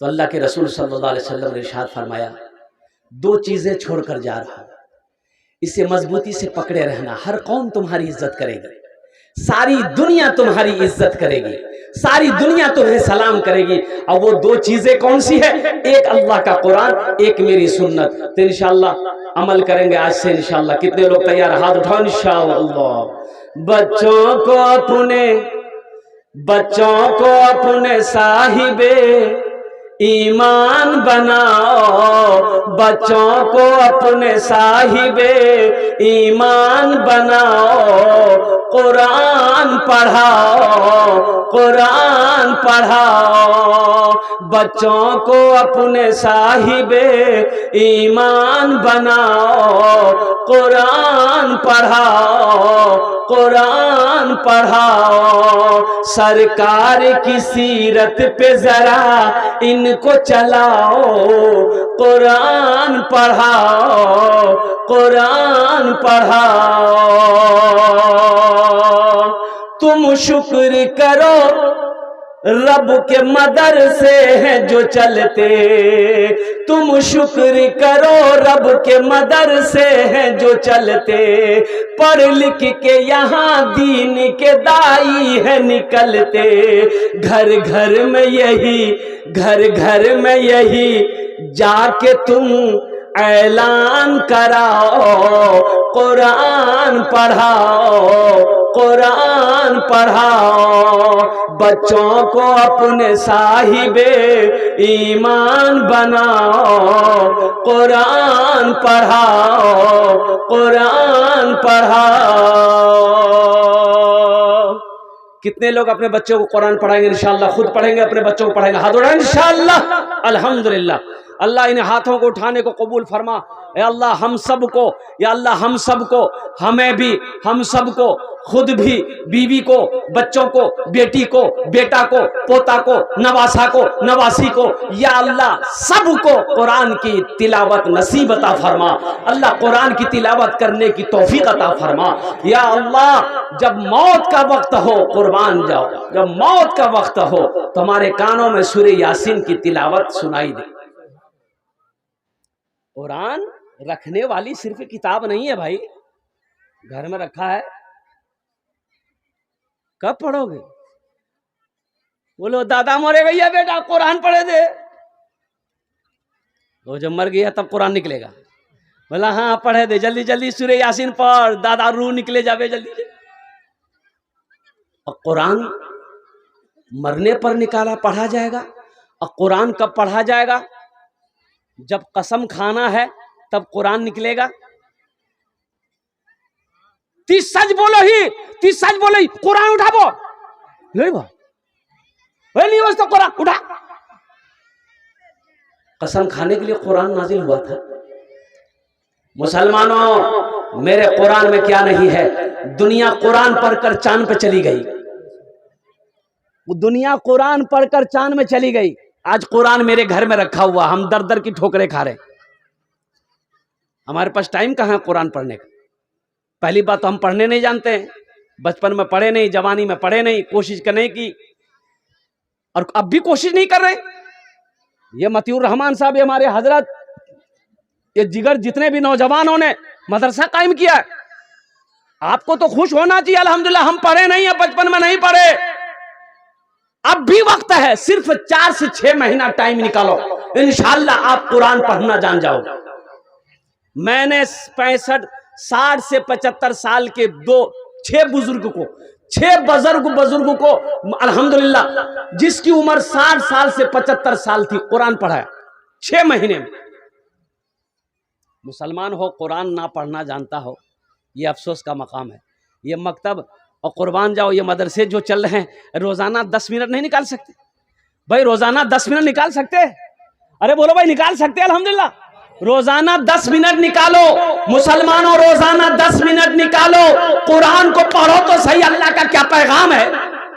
तो अल्लाह के रसूल सल्लल्लाहु अलैहि वसल्लम ने इरशाद फरमाया, 2 चीजें छोड़कर जा रहा हूं, इसे मजबूती से पकड़े रहना। हर कौम तुम्हारी इज्जत करेगी, सारी दुनिया तुम्हारी इज्जत करेगी, सारी दुनिया तुम्हें सलाम करेगी। और वो 2 चीजें कौन सी है? एक अल्लाह का कुरान, एक मेरी सुन्नत। तो इंशाअल्लाह अमल करेंगे आज से इंशाअल्लाह। कितने लोग तैयार? हाथ उठाओ इंशाअल्लाह। बच्चों को अपने साहिबे ईमान बनाओ, बच्चों को अपने साहिबे ईमान बनाओ, कुरान पढ़ाओ, कुरान पढ़ाओ। बच्चों को अपने साहिबे ईमान बनाओ, कुरान पढ़ाओ, कुरान पढ़ाओ। सरकार की सीरत पे जरा इनको चलाओ, कुरान पढ़ाओ, कुरान पढ़ाओ। तुम शुक्र करो रब के मदरसे हैं जो चलते, तुम शुक्र करो रब के मदरसे हैं जो चलते। पढ़ लिख के यहाँ दीन के दाई है निकलते। घर घर में यही जाके तुम ऐलान कराओ, कुरान पढ़ाओ, कुरान पढ़ाओ। बच्चों को अपने साहिबे ईमान बनाओ, कुरान पढ़ाओ, कुरान पढ़ाओ। कितने लोग अपने बच्चों को कुरान पढ़ाएंगे? इंशाअल्लाह खुद पढ़ेंगे, अपने बच्चों को पढ़ाएंगे। हाथ उठाएं इंशाअल्लाह। अल्हम्दुलिल्लाह। अल्लाह इन हाथों को उठाने को कबूल फरमा। या अल्लाह हम सब को, या अल्लाह हम सब को, हमें भी, हम सब को, खुद भी, बीवी को, बच्चों को, बेटी को, बेटा को, पोता को, नवासा को, नवासी को, या अल्लाह सबको कुरान की तिलावत नसीब अता फरमा। अल्लाह कुरान की तिलावत करने की तौफीक अता फरमा। या अल्लाह जब मौत का वक्त हो कुर्बान जाओ, जब मौत का वक्त हो तो हमारे कानों में सूरह यासीन की तिलावत सुनाई दे। कुरान रखने वाली सिर्फ किताब नहीं है भाई, घर में रखा है, कब पढ़ोगे? बोलो दादा मरे गया बेटा कुरान पढ़े दे, वो जब मर गया तब कुरान निकलेगा। बोला हाँ पढ़े दे, जल्दी जल्दी सूरह यासीन पढ़, दादा रूह निकले जावे जल्दी से। और कुरान मरने पर निकाला पढ़ा जाएगा। और कुरान कब पढ़ा जाएगा? जब कसम खाना है तब कुरान निकलेगा। ती सच बोलो ही, ती सच बोलो ही, कुरान उठाबो नहीं बा नहीं बस तो कुरान उठा। कसम खाने के लिए कुरान नाजिल हुआ था। मुसलमानों मेरे कुरान में क्या नहीं है? दुनिया कुरान पढ़कर चांद पे चली गई, दुनिया कुरान पढ़कर चांद में चली गई। आज कुरान मेरे घर में रखा हुआ, हम दर दर की ठोकरें खा रहे। हमारे पास टाइम कहाँ है कुरान पढ़ने का? पहली बात तो हम पढ़ने नहीं जानते हैं, बचपन में पढ़े नहीं, जवानी में पढ़े नहीं, कोशिश करने की, और अब भी कोशिश नहीं कर रहे। ये मतियुर रहमान साहब, ये हमारे हजरत, ये जिगर जितने भी नौजवानों ने मदरसा कायम किया है, आपको तो खुश होना चाहिए। अल्हम्दुलिल्लाह हम पढ़े नहीं है, बचपन में नहीं पढ़े, अब भी वक्त है। सिर्फ 4 से 6 महीना टाइम निकालो, इंशाअल्लाह आप कुरान पढ़ना जान जाओगे। मैंने 65, 60 से 75 साल के 6 बुजुर्ग को अल्हम्दुलिल्लाह जिसकी उम्र 60 साल से 75 साल थी कुरान पढ़ाया 6 महीने में। मुसलमान हो कुरान ना पढ़ना जानता हो, ये अफसोस का मकाम है। ये मकतब और कुर्बान जाओ, ये मदरसे जो चल रहे हैं, रोजाना 10 मिनट नहीं निकाल सकते भाई? रोजाना 10 मिनट निकाल सकते? अरे बोलो भाई निकाल सकते? अल्हम्दुलिल्लाह रोजाना 10 मिनट निकालो। मुसलमानों रोजाना 10 मिनट निकालो, कुरान को पढ़ो तो सही। अल्लाह का क्या पैगाम है,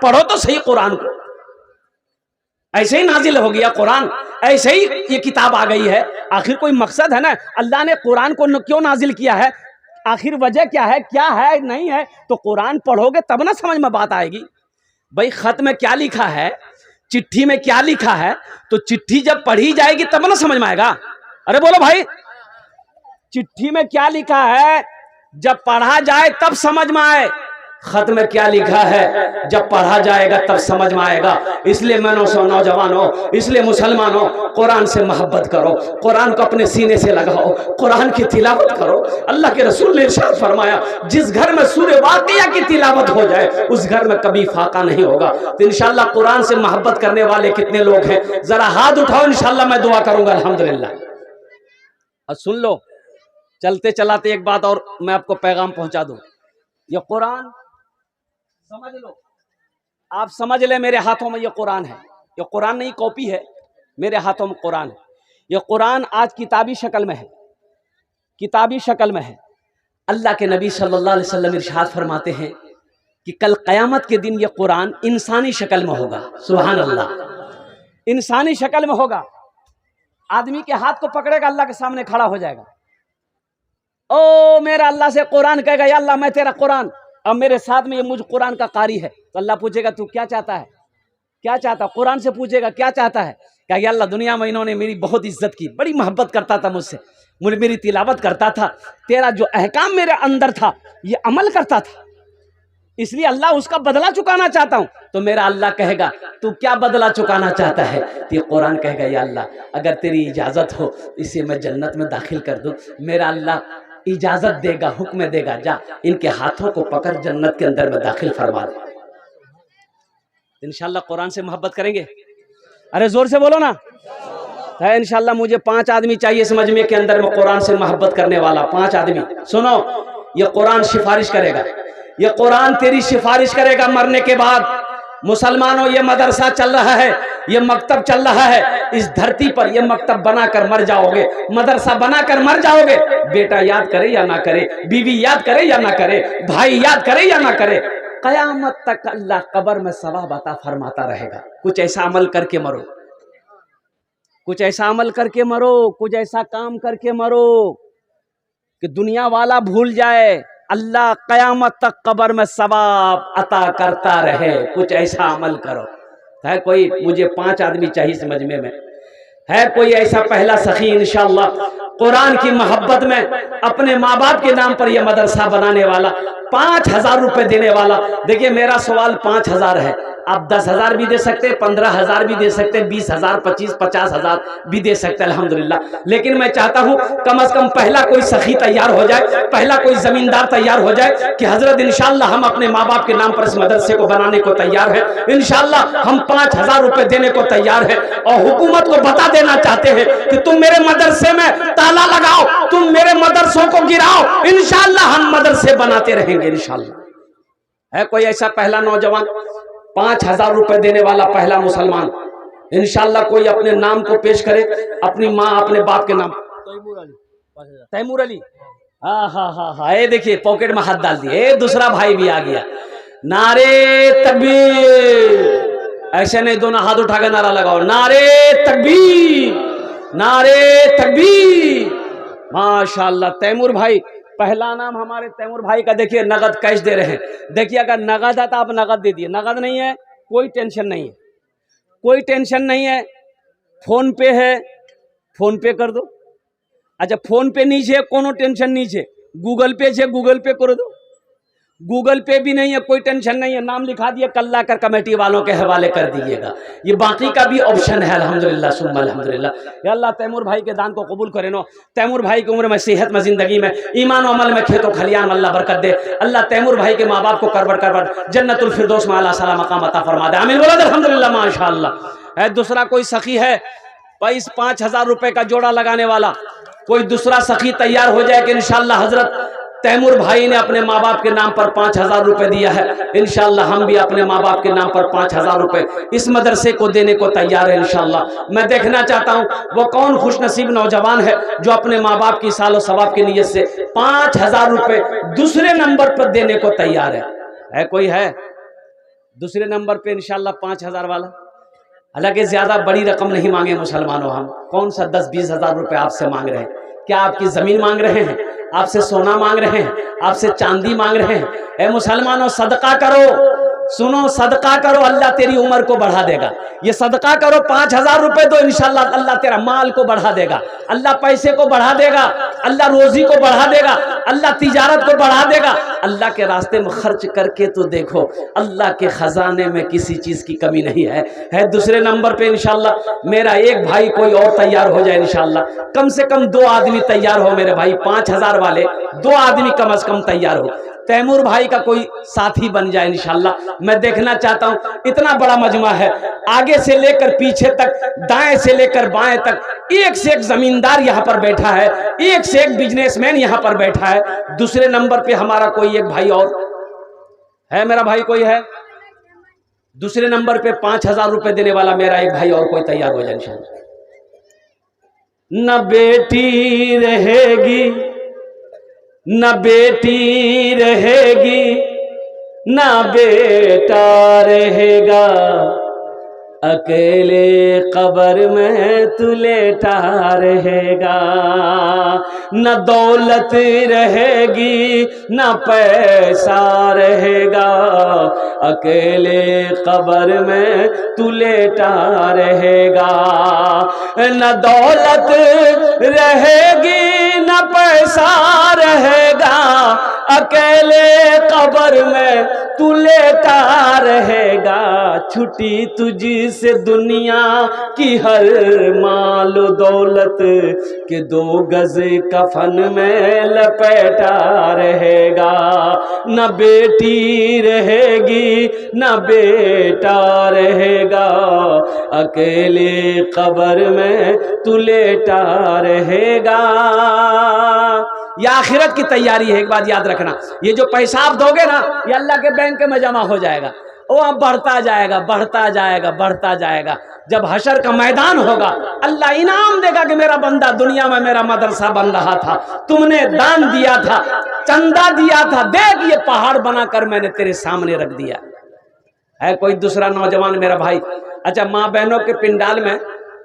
पढ़ो तो सही कुरान को। ऐसे ही नाजिल हो गया कुरान, ऐसे ही ये किताब आ गई है। आखिर कोई मकसद है ना, अल्लाह ने कुरान को क्यों नाजिल किया है, आखिर वजह क्या है नहीं है? तो कुरान पढ़ोगे तब ना समझ में बात आएगी। भाई खत में क्या लिखा है, चिट्ठी में क्या लिखा है, तो चिट्ठी जब पढ़ी जाएगी तब ना समझ में आएगा। अरे बोलो भाई, चिट्ठी में क्या लिखा है जब पढ़ा जाए तब समझ में आए, खत में क्या लिखा है जब पढ़ा जाएगा तब समझ में आएगा। इसलिए नौजवानों, इसलिए मुसलमानों, कुरान से मोहब्बत करो, कुरान को अपने सीने से लगाओ, कुरान की तिलावत करो। अल्लाह के रसूल ने इरशाद फरमाया, जिस घर में सूरह वाक़िया की तिलावत हो जाए उस घर में कभी फाका नहीं होगा। तो इंशाअल्लाह कुरान से मोहब्बत करने वाले कितने लोग हैं, जरा हाथ उठाओ, इंशाअल्लाह मैं दुआ करूंगा। अल्हम्दुलिल्लाह। और सुन लो, चलते चलाते एक बात और मैं आपको पैगाम पहुंचा दूं। ये कुरान समझ लो, आप समझ ले, मेरे हाथों में ये कुरान है। ये कुरान नहीं कॉपी है, मेरे हाथों में कुरान है। ये कुरान आज किताबी शक्ल में है, किताबी शक्ल में है। अल्लाह के नबी सल्लल्लाहु अलैहि वसल्लम इरशाद फरमाते हैं कि कल क़यामत के दिन ये कुरान इंसानी शक्ल में होगा। सुभान अल्लाह, इंसानी शक्ल में होगा। आदमी के हाथ को पकड़ेगा, अल्लाह के सामने खड़ा हो जाएगा। ओ मेरा अल्लाह से कुरान कहेगा, या अल्लाह मैं तेरा कुरान, अब मेरे साथ में ये मुझ कुरान का कारी है। तो अल्लाह पूछेगा तू क्या चाहता है, क्या चाहता? कुरान से पूछेगा क्या चाहता है? क्या या अल्लाह दुनिया में इन्होंने मेरी बहुत इज्जत की, बड़ी मोहब्बत करता था मुझसे, मुझे मेरी तिलावत करता था, तेरा जो अहकाम मेरे अंदर था ये अमल करता था, इसलिए अल्लाह उसका बदला चुकाना चाहता हूँ। तो मेरा अल्लाह कहेगा तू क्या बदला चुकाना चाहता है? तो ये कुरान कहेगा, या अल्लाह अगर तेरी इजाज़त हो इसे मैं जन्नत में दाखिल कर दूँ। मेरा अल्लाह इजाज़त देगा, हुक्म देगा, जा इनके हाथों को पकड़ जन्नत के अंदर में दाखिल फरमा दे। इंशाल्लाह कुरान से मोहब्बत करेंगे? अरे जोर से बोलो ना। है इंशाल्लाह मुझे 5 आदमी चाहिए इस मजमे के अंदर में कुरान से मोहब्बत करने वाला। 5 आदमी सुनो, ये कुरान सिफारिश करेगा, ये कुरान तेरी सिफारिश करेगा मरने के बाद। मुसलमानों, ये मदरसा चल रहा है, ये मकतब चल रहा है इस धरती पर। ये मकतब बनाकर मर जाओगे, मदरसा बनाकर मर जाओगे। बेटा याद करे या ना करे, बीवी याद करे या ना करे, भाई याद करे या ना करे, कयामत तक अल्लाह कब्र में सवाब अता फरमाता रहेगा। कुछ ऐसा अमल करके मरो, कुछ ऐसा अमल करके मरो, कुछ ऐसा काम करके मरो कि दुनिया वाला भूल जाए, अल्लाह कयामत तक कब्र में सवाब अता करता रहे। कुछ ऐसा अमल करो। है कोई, मुझे 5 आदमी चाहिए इस मजमे में। है कोई ऐसा पहला सखी इंशाअल्लाह कुरान की मोहब्बत में अपने माँ बाप के नाम पर यह मदरसा बनाने वाला, 5,000 रुपए देने वाला? देखिए मेरा सवाल 5,000 है, आप 10,000 भी दे सकते, 15,000 भी दे सकते, 20,000, 25, 50,000 भी दे सकते, अल्हम्दुलिल्लाह। लेकिन मैं चाहता हूं कम से कम पहला कोई सखी तैयार हो जाए, पहला कोई जमींदार तैयार हो जाए कि हजरत इंशाअल्लाह हम अपने माँ बाप के नाम पर इस मदरसे को बनाने को तैयार है, इंशाअल्लाह हम 5,000 रुपए देने को तैयार है। और हुकूमत को बता देना चाहते हैं कि तुम मेरे मदरसे में ताला लगाओ, तुम मेरे मदरसों को गिराओ, इंशाअल्लाह हम मदरसे बनाते रहेंगे इंशाअल्लाह। है कोई ऐसा पहला नौजवान 5,000 रुपए देने वाला पहला मुसलमान? इंशाअल्लाह कोई अपने नाम को पेश करे, अपनी माँ अपने बाप के नाम। तैमूर अली, हाँ हाँ हाँ हाँ, ये देखिए पॉकेट में हाथ डाल दिए, दूसरा भाई भी आ गया। नारे तकबीर, ऐसे नहीं, दोनों हाथ उठाकर नारा लगाओ, नारे तकबीर, नारे तकबीर। माशाअल्लाह तैमूर भाई, पहला नाम हमारे तैमूर भाई का। देखिए नगद कैश दे रहे हैं। देखिए अगर नगद है तो आप नगद दे दिए, नगद नहीं है कोई टेंशन नहीं है, कोई टेंशन नहीं है। फोन पे है, फोन पे कर दो। अच्छा फोन पे नहीं है, कोनो टेंशन नहीं है। गूगल पे है, गूगल पे कर दो। गूगल पे भी नहीं है, कोई टेंशन नहीं है, नाम लिखा दिए, कल्ला कर कमेटी वालों के हवाले कर दीजिएगा। ये बाकी का भी ऑप्शन है, अल्हम्दुलिल्लाह सुम्मा अल्हम्दुलिल्लाह। या अल्लाह तैमूर भाई के दान को कबूल करे नो। तैमूर भाई की उम्र में, सेहत में, जिंदगी में, ईमान और अमल में, खेतों खलियान अल्लाह बरकत दे। अल्लाह तैमूर भाई के माँ बाप को करबट करबट जन्नतुल फिरदौस में आला सला मकाम अता फरमा दे। आमीन बोला अल्हम्दुलिल्लाह माशाअल्लाह। है दूसरा कोई सखी है 5,000 रुपए का जोड़ा लगाने वाला? कोई दूसरा सखी तैयार हो जाए कि इंशाअल्लाह हजरत तैमूर भाई ने अपने माँ बाप के नाम पर 5,000 रुपए दिया है, इंशाअल्लाह हम भी अपने माँ बाप के नाम पर 5,000 रुपए इस मदरसे को देने को तैयार है इंशाअल्लाह। मैं देखना चाहता हूँ वो कौन खुशनसीब नौजवान है जो अपने माँ बाप की सालो सवाब की नीयत से 5,000 रुपए दूसरे नंबर पर देने को तैयार है कोई है दूसरे नंबर पे इंशाअल्लाह 5,000 वाला? हालांकि ज्यादा बड़ी रकम नहीं मांगे मुसलमानों, हम कौन सा 10-20 हजार रुपए आपसे मांग रहे हैं। क्या आपकी जमीन मांग रहे हैं? आपसे सोना मांग रहे हैं? आपसे चांदी मांग रहे हैं? ए मुसलमानों सदका करो, सुनो सदका करो, अल्लाह तेरी उम्र को बढ़ा देगा। ये सदका करो, 5,000 रुपए दो, इंशाअल्लाह अल्लाह तेरा माल को बढ़ा देगा, अल्लाह पैसे को बढ़ा देगा, अल्लाह रोजी को बढ़ा देगा, अल्लाह तिजारत को बढ़ा देगा। अल्लाह के रास्ते में खर्च करके तो देखो, अल्लाह के खजाने में किसी चीज की कमी नहीं है। दूसरे नंबर पे इंशाअल्लाह मेरा एक भाई कोई और तैयार हो जाए इंशाअल्लाह, कम से कम 2 आदमी तैयार हो मेरे भाई, 5,000 वाले 2 आदमी कम से कम तैयार हो। तैमूर भाई का कोई साथी बन जाए इंशाअल्लाह। मैं देखना चाहता हूं, इतना बड़ा मजमा है, आगे से लेकर पीछे तक, दाएं से लेकर बाएं तक, एक से एक जमींदार यहाँ पर बैठा है, एक से एक बिजनेसमैन यहाँ पर बैठा है। दूसरे नंबर पे हमारा कोई एक भाई और है, मेरा भाई कोई है दूसरे नंबर पे 5,000 रुपए देने वाला, मेरा एक भाई और कोई तैयार हो जाए इंशाअल्लाह। न बेटी रहेगी, न बेटी रहेगी, न बेटा रहेगा, अकेले कब्र में तू लेटा रहेगा। न दौलत रहेगी, न पैसा रहेगा, अकेले कब्र में तू लेटा रहेगा। न दौलत रहेगी, न पैसा रहेगा, अकेले कब्र में तू लेटा रहेगा, छुटी तुझी से दुनिया की हर माल दौलत के 2 गज कफन में लपेटा रहेगा। न बेटी रहेगी न बेटा रहेगा, अकेले कब्र में तू लेटा रहेगा। ये आखिरत की तैयारी है। एक बात याद रखना, ये जो पैसा आप दोगे ना, ये अल्लाह के बैंक में जमा हो जाएगा, वो अब बढ़ता जाएगा बढ़ता जाएगा बढ़ता जाएगा। जब हशर का मैदान होगा, अल्लाह इनाम देगा कि मेरा बंदा दुनिया में मेरा मदरसा बन रहा था, तुमने दान दिया था, चंदा दिया था, देख ये पहाड़ बनाकर मैंने तेरे सामने रख दिया। है कोई दूसरा नौजवान मेरा भाई? अच्छा, माँ बहनों के पिंडाल में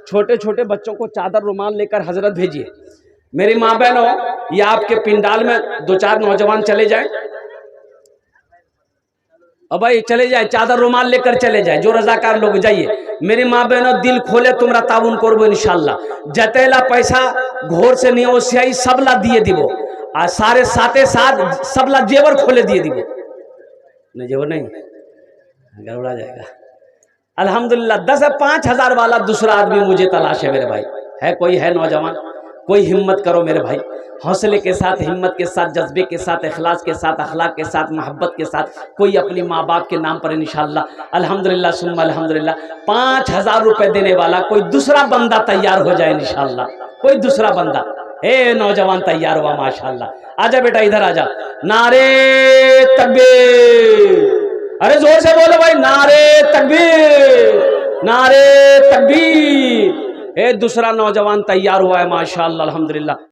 छोटे छोटे बच्चों को चादर रुमाल लेकर हजरत भेजिए। मेरी माँ बहनों, ये आपके पिंडाल में 2-4 नौजवान चले जाएं, और भाई चले जाए, चादर रुमाल लेकर चले जाए, जो रजाकार लोग जाइए। मेरी माँ बहनों, दिल खोले तुमरा ताउन करबो इंशाल्लाह। जतेला पैसा घोर से नहीं ओसियाई सबला दिए दिबो, आ सारे साथे साथ सबला जेवर खोले दिए दिबो। नहीं जेवर नहीं, गड़बड़ा जाएगा। अल्हम्दुलिल्लाह 10-5 हज़ार वाला दूसरा आदमी मुझे तलाश है मेरे भाई। है कोई? है नौजवान? कोई हिम्मत करो मेरे भाई, हौसले के साथ, हिम्मत के साथ, जज्बे के साथ, इखलास के साथ, अखलाक के साथ, मोहब्बत के साथ, कोई अपने माँ बाप के नाम पर इंशाअल्लाह अल्हम्दुलिल्लाह सुम्मा अल्हम्दुलिल्लाह 5,000 रुपए देने वाला कोई दूसरा बंदा तैयार हो जाए इंशाअल्लाह। कोई दूसरा बंदा, हे नौजवान तैयार हुआ माशाअल्लाह। आजा बेटा इधर आजा। नारे तकबीर, अरे जोर से बोलो भाई, नारे तकबीर, नारे तकबीर। दूसरा नौजवान तैयार हुआ है माशाअल्लाह अल्हम्दुलिल्लाह।